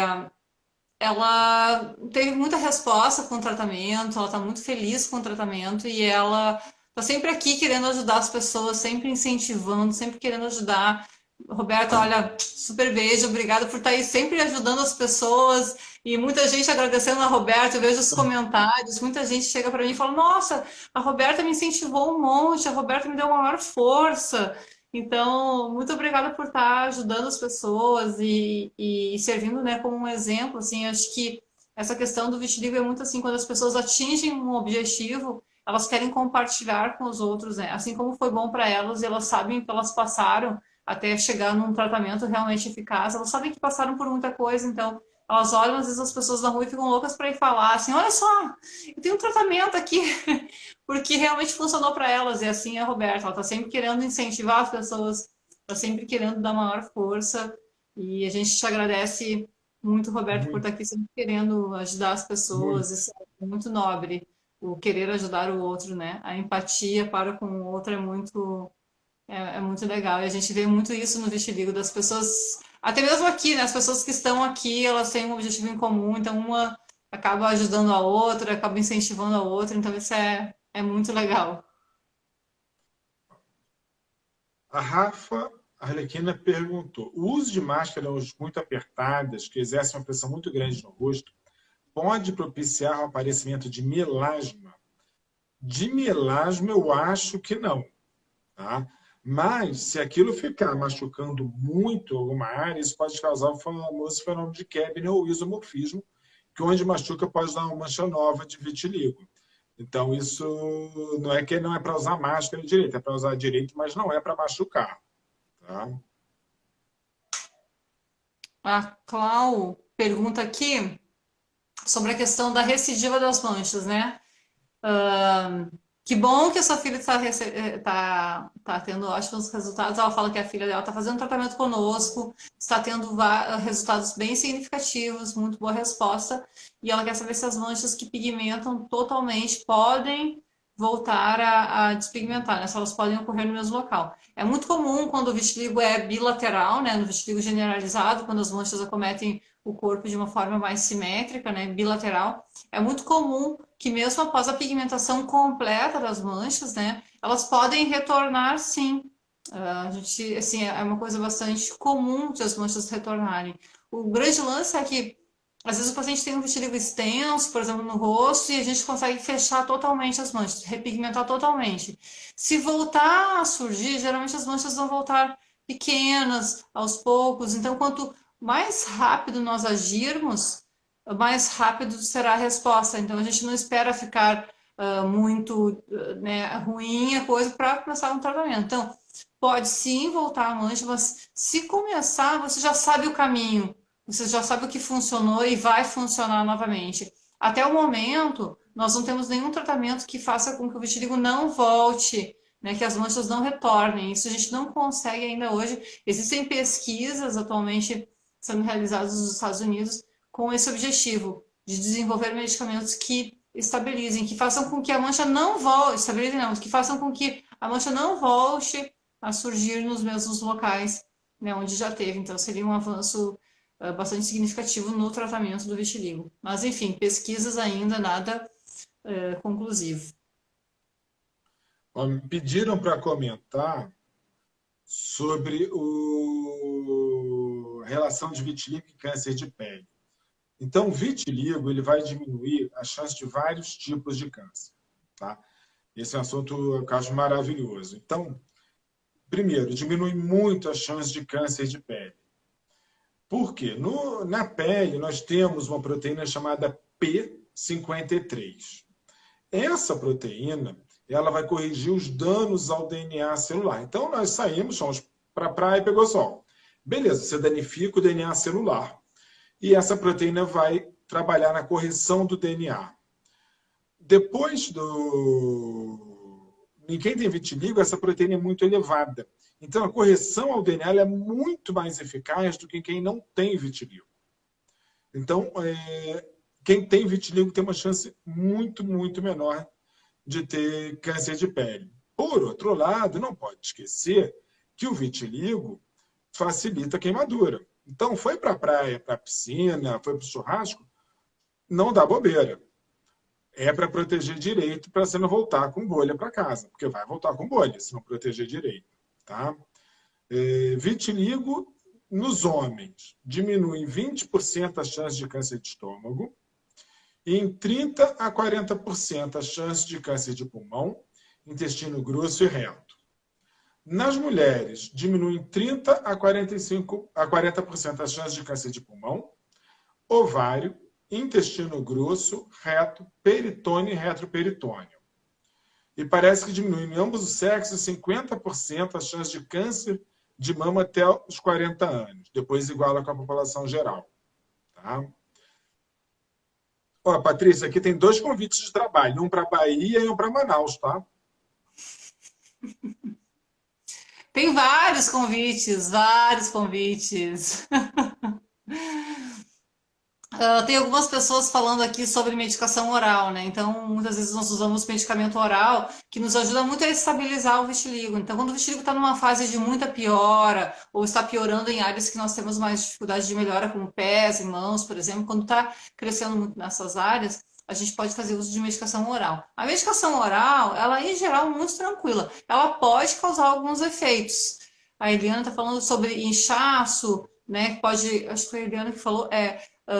ela teve muita resposta com o tratamento, ela está muito feliz com o tratamento e ela está sempre aqui querendo ajudar as pessoas, sempre incentivando, sempre querendo ajudar. Roberta, olha, super beijo, obrigada por estar aí sempre ajudando as pessoas e muita gente agradecendo a Roberta. Eu vejo os comentários, muita gente chega para mim e fala: Nossa, a Roberta me incentivou um monte, a Roberta me deu uma maior força. Então, muito obrigada por estar ajudando as pessoas e servindo, né, como um exemplo, assim, acho que essa questão do vitiligo é muito assim, quando as pessoas atingem um objetivo, elas querem compartilhar com os outros, né, assim como foi bom para elas e elas sabem que elas passaram até chegar num tratamento realmente eficaz, elas sabem que passaram por muita coisa, então elas olham às vezes as pessoas na rua e ficam loucas para ir falar assim, olha só, eu tenho um tratamento aqui, porque realmente funcionou para elas, e assim é a Roberta, ela está sempre querendo incentivar as pessoas, está sempre querendo dar maior força, e a gente te agradece muito, Roberto, por estar Muito, aqui sempre querendo ajudar as pessoas, muito. isso é muito nobre, o querer ajudar o outro, né? A empatia para com o outro é muito legal, e a gente vê muito isso no Vitiligo, das pessoas, até mesmo aqui, né? As pessoas que estão aqui, elas têm um objetivo em comum, então uma acaba ajudando a outra, acaba incentivando a outra, então isso é muito legal. A Rafa Arlequina perguntou: o uso de máscaras muito apertadas, que exercem uma pressão muito grande no rosto, pode propiciar o aparecimento de melasma? De melasma, eu acho que não, tá? Mas, se aquilo ficar machucando muito alguma área, isso pode causar o famoso fenômeno de Kebner ou isomorfismo, que onde machuca pode dar uma mancha nova de vitiligo. Então, isso não é que não é para usar máscara direito, é para usar direito, mas não é para machucar. Tá? A Clau pergunta aqui sobre a questão da recidiva das manchas, né? Que bom que a sua filha tá tendo ótimos resultados. Ela fala que a filha dela está fazendo tratamento conosco, está tendo resultados bem significativos, muito boa resposta. E ela quer saber se as manchas que pigmentam totalmente podem voltar a despigmentar, né? Se elas podem ocorrer no mesmo local. É muito comum quando o vitiligo é bilateral, né? No vitiligo generalizado, quando as manchas acometem o corpo de uma forma mais simétrica, né? Bilateral. É muito comum que mesmo após a pigmentação completa das manchas, né, elas podem retornar sim. A gente, assim, é uma coisa bastante comum de as manchas retornarem. O grande lance é que às vezes o paciente tem um vitiligo extenso, por exemplo, no rosto, e a gente consegue fechar totalmente as manchas, repigmentar totalmente. Se voltar a surgir, geralmente as manchas vão voltar pequenas, aos poucos. Então, quanto mais rápido nós agirmos, mais rápido será a resposta. Então, a gente não espera ficar muito né, ruim a coisa para começar um tratamento. Então, pode sim voltar a mancha, mas se começar, você já sabe o caminho, você já sabe o que funcionou e vai funcionar novamente. Até o momento, nós não temos nenhum tratamento que faça com que o vitiligo não volte, né, que as manchas não retornem. Isso a gente não consegue ainda hoje. Existem pesquisas atualmente sendo realizadas nos Estados Unidos com esse objetivo de desenvolver medicamentos que estabilizem, que façam com que a mancha não volte, estabilizem não, que façam com que a mancha não volte a surgir nos mesmos locais, né, onde já teve. Então, seria um avanço bastante significativo no tratamento do vitiligo. Mas, enfim, pesquisas ainda nada conclusivo. Me pediram para comentar sobre a relação de vitiligo e câncer de pele. Então, o vitiligo ele vai diminuir a chance de vários tipos de câncer. Tá? Esse é um assunto que eu acho maravilhoso. Então, primeiro, diminui muito a chance de câncer de pele. Por quê? Na pele, nós temos uma proteína chamada P53. Essa proteína ela vai corrigir os danos ao DNA celular. Então, nós saímos, fomos para a praia e pegou sol. Beleza, você danifica o DNA celular. E essa proteína vai trabalhar na correção do DNA. Depois em quem tem vitiligo, essa proteína é muito elevada. Então, a correção ao DNA é muito mais eficaz do que quem não tem vitiligo. Então, quem tem vitiligo tem uma chance muito, muito menor de ter câncer de pele. Por outro lado, não pode esquecer que o vitiligo facilita a queimadura. Então, foi para a praia, para a piscina, foi para o churrasco, não dá bobeira. É para proteger direito, para você não voltar com bolha para casa, porque vai voltar com bolha se não proteger direito. Tá? Vitiligo nos homens diminui em 20% a chance de câncer de estômago e em 30% a 40% a chance de câncer de pulmão, intestino grosso e reto. Nas mulheres, diminui em 30 a 40% as chances de câncer de pulmão, ovário, intestino grosso, reto, peritônio e retroperitônio. E parece que diminui em ambos os sexos 50% as chances de câncer de mama até os 40 anos. Depois iguala com a população geral. Tá? Ó, Patrícia, aqui tem 2 convites de trabalho, um para Bahia e um para Manaus, tá? Tem vários convites, vários convites. Tem algumas pessoas falando aqui sobre medicação oral, né? Então, muitas vezes nós usamos medicamento oral que nos ajuda muito a estabilizar o vitiligo. Então, quando o vitiligo está numa fase de muita piora, ou está piorando em áreas que nós temos mais dificuldade de melhora, como pés e mãos, por exemplo, quando está crescendo muito nessas áreas, a gente pode fazer uso de medicação oral. A medicação oral, ela em geral é muito tranquila. Ela pode causar alguns efeitos. A Eliana está falando sobre inchaço, né? Pode, acho que foi a Eliana que falou,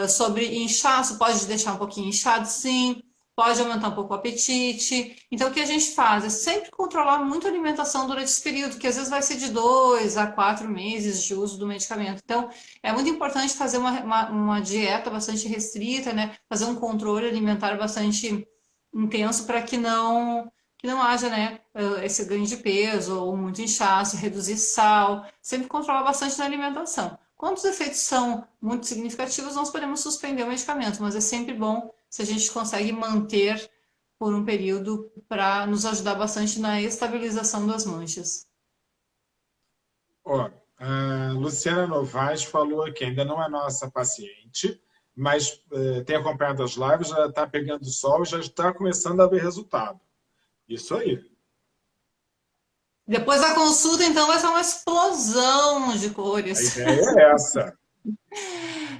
sobre inchaço, pode deixar um pouquinho inchado, sim, pode aumentar um pouco o apetite. Então, o que a gente faz é sempre controlar muito a alimentação durante esse período, que às vezes vai ser de 2 a 4 meses de uso do medicamento. Então, é muito importante fazer uma dieta bastante restrita, né? Fazer um controle alimentar bastante intenso para que não haja, né, esse ganho de peso ou muito inchaço, reduzir sal, sempre controlar bastante na alimentação. Quando os efeitos são muito significativos, nós podemos suspender o medicamento, mas é sempre bom se a gente consegue manter por um período para nos ajudar bastante na estabilização das manchas. Ó, a Luciana Novaes falou aqui, ainda não é nossa paciente, mas tem acompanhado as lives, já está pegando sol, já está começando a ver resultado. Isso aí. Depois da consulta, então, vai ser uma explosão de A cores. ideia é essa.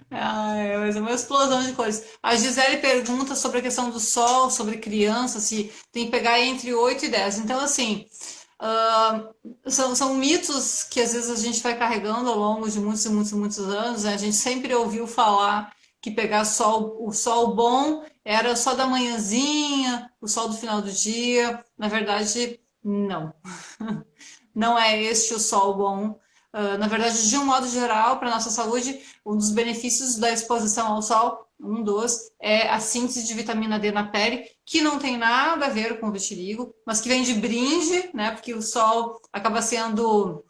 Vai ser uma explosão de cores. A Gisele pergunta sobre a questão do sol, sobre criança, se tem que pegar entre 8 e 10. Então, assim, são mitos que às vezes a gente vai carregando ao longo de muitos e muitos e muitos anos, né? A gente sempre ouviu falar que pegar o sol bom era só da manhãzinha, o sol do final do dia. Na verdade, não. Não é este o sol bom. Na verdade, de um modo geral, para a nossa saúde, um dos benefícios da exposição ao sol, um dos, é a síntese de vitamina D na pele, que não tem nada a ver com o vitiligo, mas que vem de brinde, né? Porque o sol acaba sendo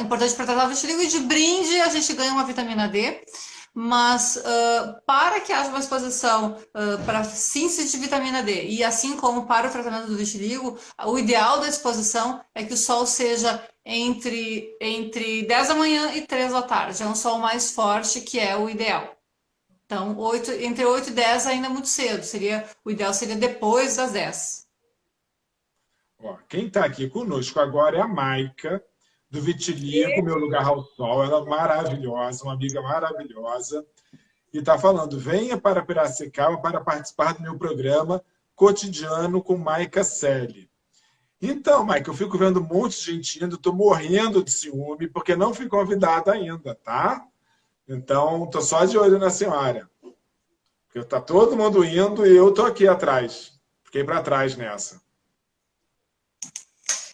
importante para tratar o vitiligo, e de brinde a gente ganha uma vitamina D. Mas para que haja uma exposição para síntese de vitamina D, e assim como para o tratamento do vitiligo, o ideal da exposição é que o sol seja entre 10 da manhã e 3 da tarde. É um sol mais forte, que é o ideal. Então, entre 8 e 10 ainda é muito cedo. O ideal seria depois das 10. Ó, quem está aqui conosco agora é a Maica, do Vitiligo, Meu Lugar ao Sol. Ela é maravilhosa, uma amiga maravilhosa. E está falando, venha para Piracicaba para participar do meu programa Cotidiano com Maica Selle. Então, Maica, eu fico vendo um monte de gente indo, estou morrendo de ciúme, porque não fui convidada ainda, tá? Então, estou só de olho na senhora. Porque está todo mundo indo e eu estou aqui atrás. Fiquei para trás nessa.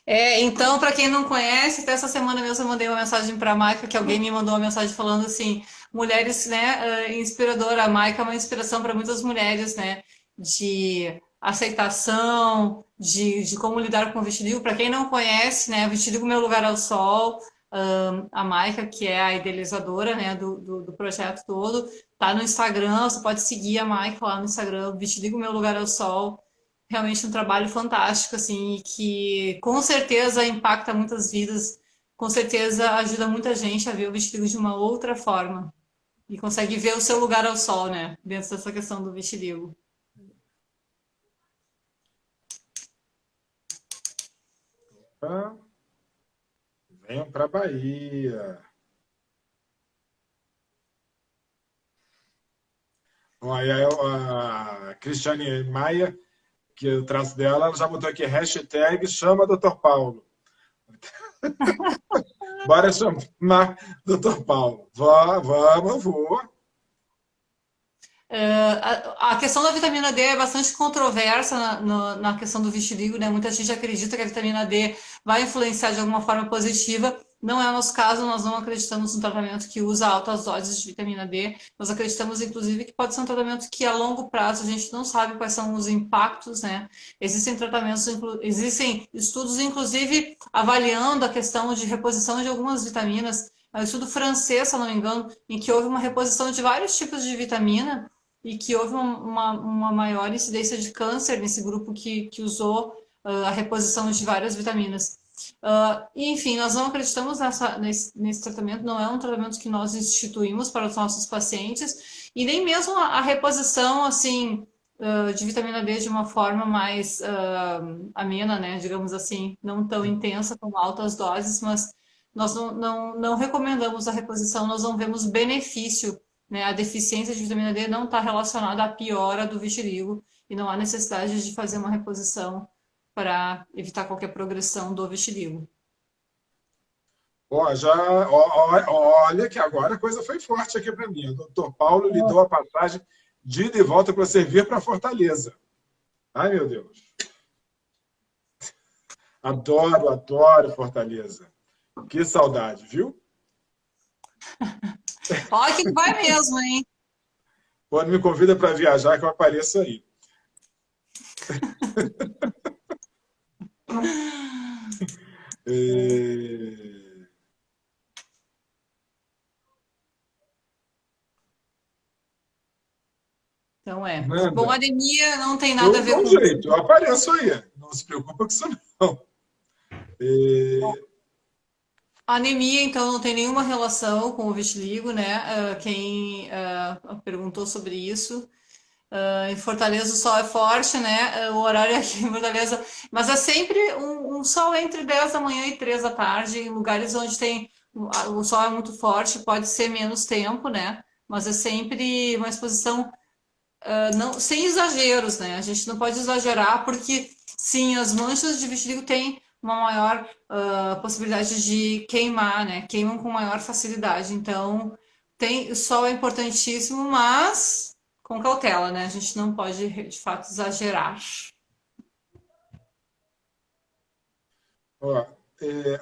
Então, para quem não conhece, até essa semana mesmo eu mandei uma mensagem para a Maica, que alguém me mandou uma mensagem falando assim, mulheres, né, inspiradora. A Maica é uma inspiração para muitas mulheres, né, de aceitação, de como lidar com o vitiligo. Para quem não conhece, né, Vitiligo Meu Lugar ao Sol, a Maica, que é a idealizadora, né, do projeto todo, tá no Instagram, você pode seguir a Maica lá no Instagram, Vitiligo Meu Lugar ao Sol. Realmente um trabalho fantástico, assim, que com certeza impacta muitas vidas, com certeza ajuda muita gente a ver o vitiligo de uma outra forma e consegue ver o seu lugar ao sol, né, dentro dessa questão do vitiligo. Venham para a Bahia. Olha, a Cristiane Maia, que o traço dela, ela já botou aqui, hashtag chama Dr. Paulo. Bora chamar Dr. Paulo. Vamos, vou. A questão da vitamina D é bastante controversa na questão do vitiligo, né? Muita gente acredita que a vitamina D vai influenciar de alguma forma positiva. Não é o nosso caso, nós não acreditamos no tratamento que usa altas doses de vitamina D. Nós acreditamos, inclusive, que pode ser um tratamento que a longo prazo a gente não sabe quais são os impactos, né? Existem tratamentos, existem estudos, inclusive, avaliando a questão de reposição de algumas vitaminas. É um estudo francês, se eu não me engano, em que houve uma reposição de vários tipos de vitamina e que houve uma maior incidência de câncer nesse grupo que usou a reposição de várias vitaminas. Enfim, nós não acreditamos nesse tratamento, não é um tratamento que nós instituímos para os nossos pacientes, e nem mesmo a reposição, assim, de vitamina D de uma forma mais amena, né, digamos assim, não tão intensa, com altas doses, mas nós não recomendamos a reposição, nós não vemos benefício, né, a deficiência de vitamina D não está relacionada à piora do vitiligo, e não há necessidade de fazer uma reposição para evitar qualquer progressão do vitiligo. Olha que agora a coisa foi forte aqui para mim. O doutor Paulo lhe deu a passagem de ida e volta para você vir para Fortaleza. Ai, meu Deus. Adoro, adoro Fortaleza. Que saudade, viu? Olha que vai mesmo, hein? Quando me convida para viajar, que eu apareço aí. Então é. Nada. Bom, anemia não tem nada a ver com jeito, eu apareço aí. Não se preocupa com isso, não. A anemia, então, não tem nenhuma relação com o vitiligo, né? Quem perguntou sobre isso. Em Fortaleza o sol é forte, né? O horário aqui em Fortaleza. Mas é sempre um sol entre 10 da manhã e 3 da tarde, em lugares onde tem o sol é muito forte, pode ser menos tempo, né? Mas é sempre uma exposição não, sem exageros, né? A gente não pode exagerar, porque sim, as manchas de vitiligo têm uma maior possibilidade de queimar, né? Queimam com maior facilidade. Então, o sol é importantíssimo, mas com cautela, né? A gente não pode, de fato, exagerar. Ó,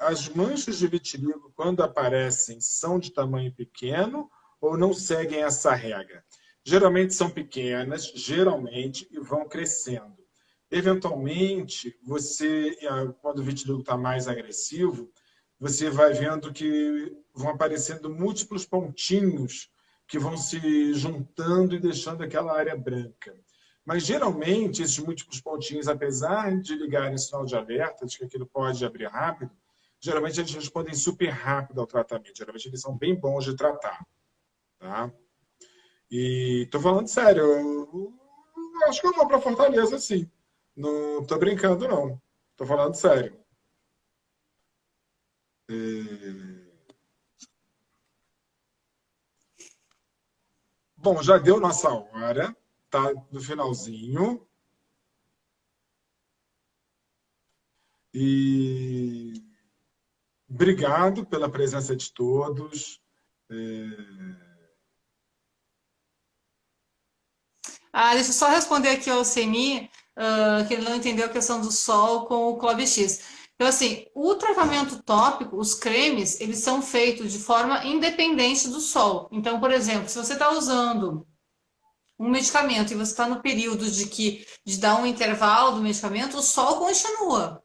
as manchas de vitiligo, quando aparecem, são de tamanho pequeno ou não seguem essa regra? Geralmente são pequenas, geralmente, e vão crescendo. Eventualmente, quando o vitiligo está mais agressivo, você vai vendo que vão aparecendo múltiplos pontinhos que vão se juntando e deixando aquela área branca. Mas, geralmente, esses múltiplos pontinhos, apesar de ligarem sinal de alerta, de que aquilo pode abrir rápido, geralmente eles respondem super rápido ao tratamento. Geralmente eles são bem bons de tratar. Tá? E estou falando sério, eu acho que eu vou para Fortaleza, sim. Não estou brincando, não. Estou falando sério. Bom, já deu nossa hora, tá no finalzinho. E obrigado pela presença de todos. Deixa eu só responder aqui ao Semi, que ele não entendeu a questão do sol com o Club X. Então, assim, o tratamento tópico, os cremes, eles são feitos de forma independente do sol. Então, por exemplo, se você está usando um medicamento e você está no período de dar um intervalo do medicamento, o sol continua.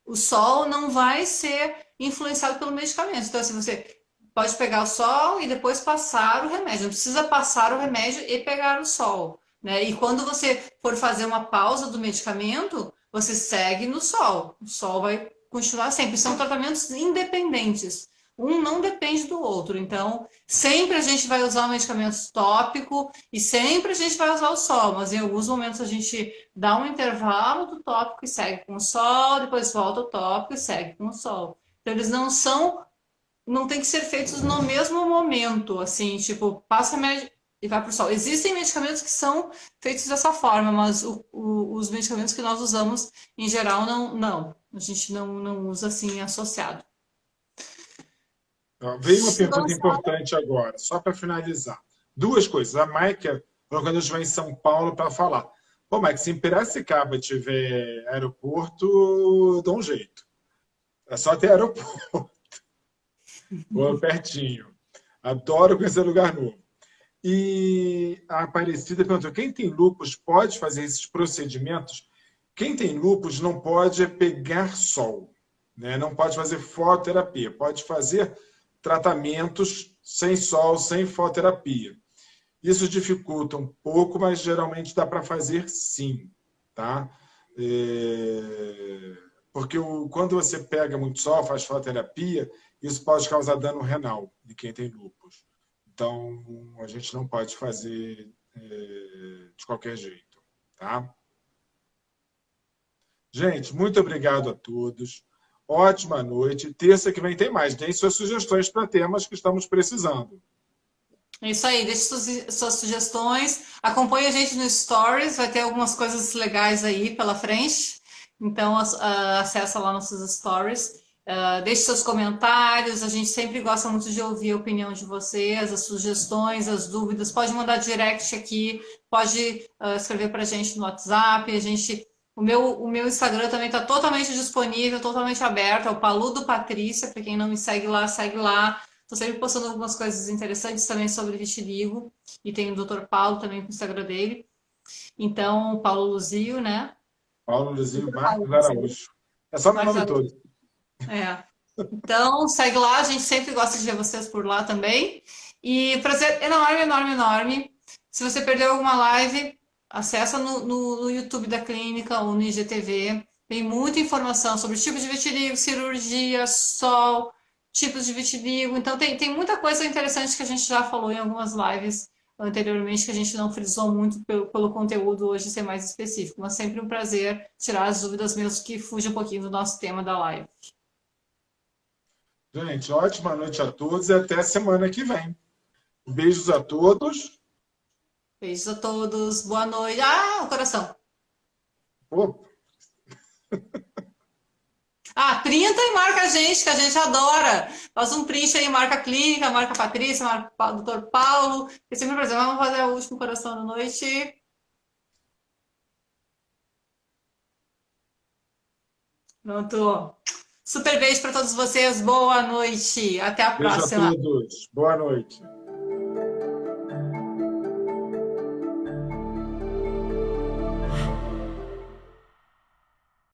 O sol não vai ser influenciado pelo medicamento. Então, assim, você pode pegar o sol e depois passar o remédio. Não precisa passar o remédio e pegar o sol, né? E quando você for fazer uma pausa do medicamento, você segue no sol. O sol vai continuar sempre. São tratamentos independentes. Um não depende do outro. Então, sempre a gente vai usar o medicamento tópico e sempre a gente vai usar o sol. Mas em alguns momentos a gente dá um intervalo do tópico e segue com o sol, depois volta o tópico e segue com o sol. Então, eles não tem que ser feitos no mesmo momento, assim, tipo, passa remédio e vai pro sol. Existem medicamentos que são feitos dessa forma, mas os medicamentos que nós usamos, em geral, não. A gente não usa assim associado. Veio uma pergunta importante agora, só para finalizar. Duas coisas. A Maica ou quando eu estiver em São Paulo para falar. Pô, mas se em Piracicaba tiver aeroporto, eu dou um jeito. É só ter aeroporto, ou pertinho. Adoro conhecer lugar novo. E a Aparecida perguntou: quem tem lúpus pode fazer esses procedimentos? Quem tem lúpus não pode pegar sol, né? Não pode fazer fototerapia, pode fazer tratamentos sem sol, sem fototerapia. Isso dificulta um pouco, mas geralmente dá para fazer sim, tá? Porque quando você pega muito sol, faz fototerapia, isso pode causar dano renal de quem tem lúpus. Então, a gente não pode fazer de qualquer jeito, tá? Gente, muito obrigado a todos. Ótima noite. Terça que vem tem mais. Deem suas sugestões para temas que estamos precisando. É isso aí, deixe suas sugestões. Acompanhe a gente no Stories, vai ter algumas coisas legais aí pela frente. Então, acessa lá nossos Stories. Deixe seus comentários. A gente sempre gosta muito de ouvir a opinião de vocês, as sugestões, as dúvidas. Pode mandar direct aqui, pode escrever para a gente no WhatsApp. O meu Instagram também está totalmente disponível, totalmente aberto. É o Paludo Patrícia. Para quem não me segue lá, segue lá. Estou sempre postando algumas coisas interessantes também sobre vitiligo. E tem o Dr. Paulo também com o Instagram dele. Então, Paulo Luzio, né? Paulo Luzio Paulo Marcos Luzio. Araújo. É só meu nome todo. É. Então, segue lá. A gente sempre gosta de ver vocês por lá também. E prazer enorme, enorme, enorme. Se você perdeu alguma live, acessa no YouTube da clínica ou no IGTV. Tem muita informação sobre tipos de vitiligo, cirurgia, sol, tipos de vitiligo. Então, tem muita coisa interessante que a gente já falou em algumas lives anteriormente, que a gente não frisou muito pelo conteúdo hoje ser mais específico. Mas sempre um prazer tirar as dúvidas mesmo que fuja um pouquinho do nosso tema da live. Gente, ótima noite a todos e até semana que vem. Beijos a todos. Beijos a todos. Boa noite. Ah, o coração. Pô, Printa e marca a gente, que a gente adora. Faz um print aí, marca a clínica, marca a Patrícia, marca o Dr. Paulo. É sempre um prazer. Vamos fazer o último coração da noite. Pronto. Super beijo para todos vocês. Boa noite. Até a beijo a próxima. todos. Boa noite.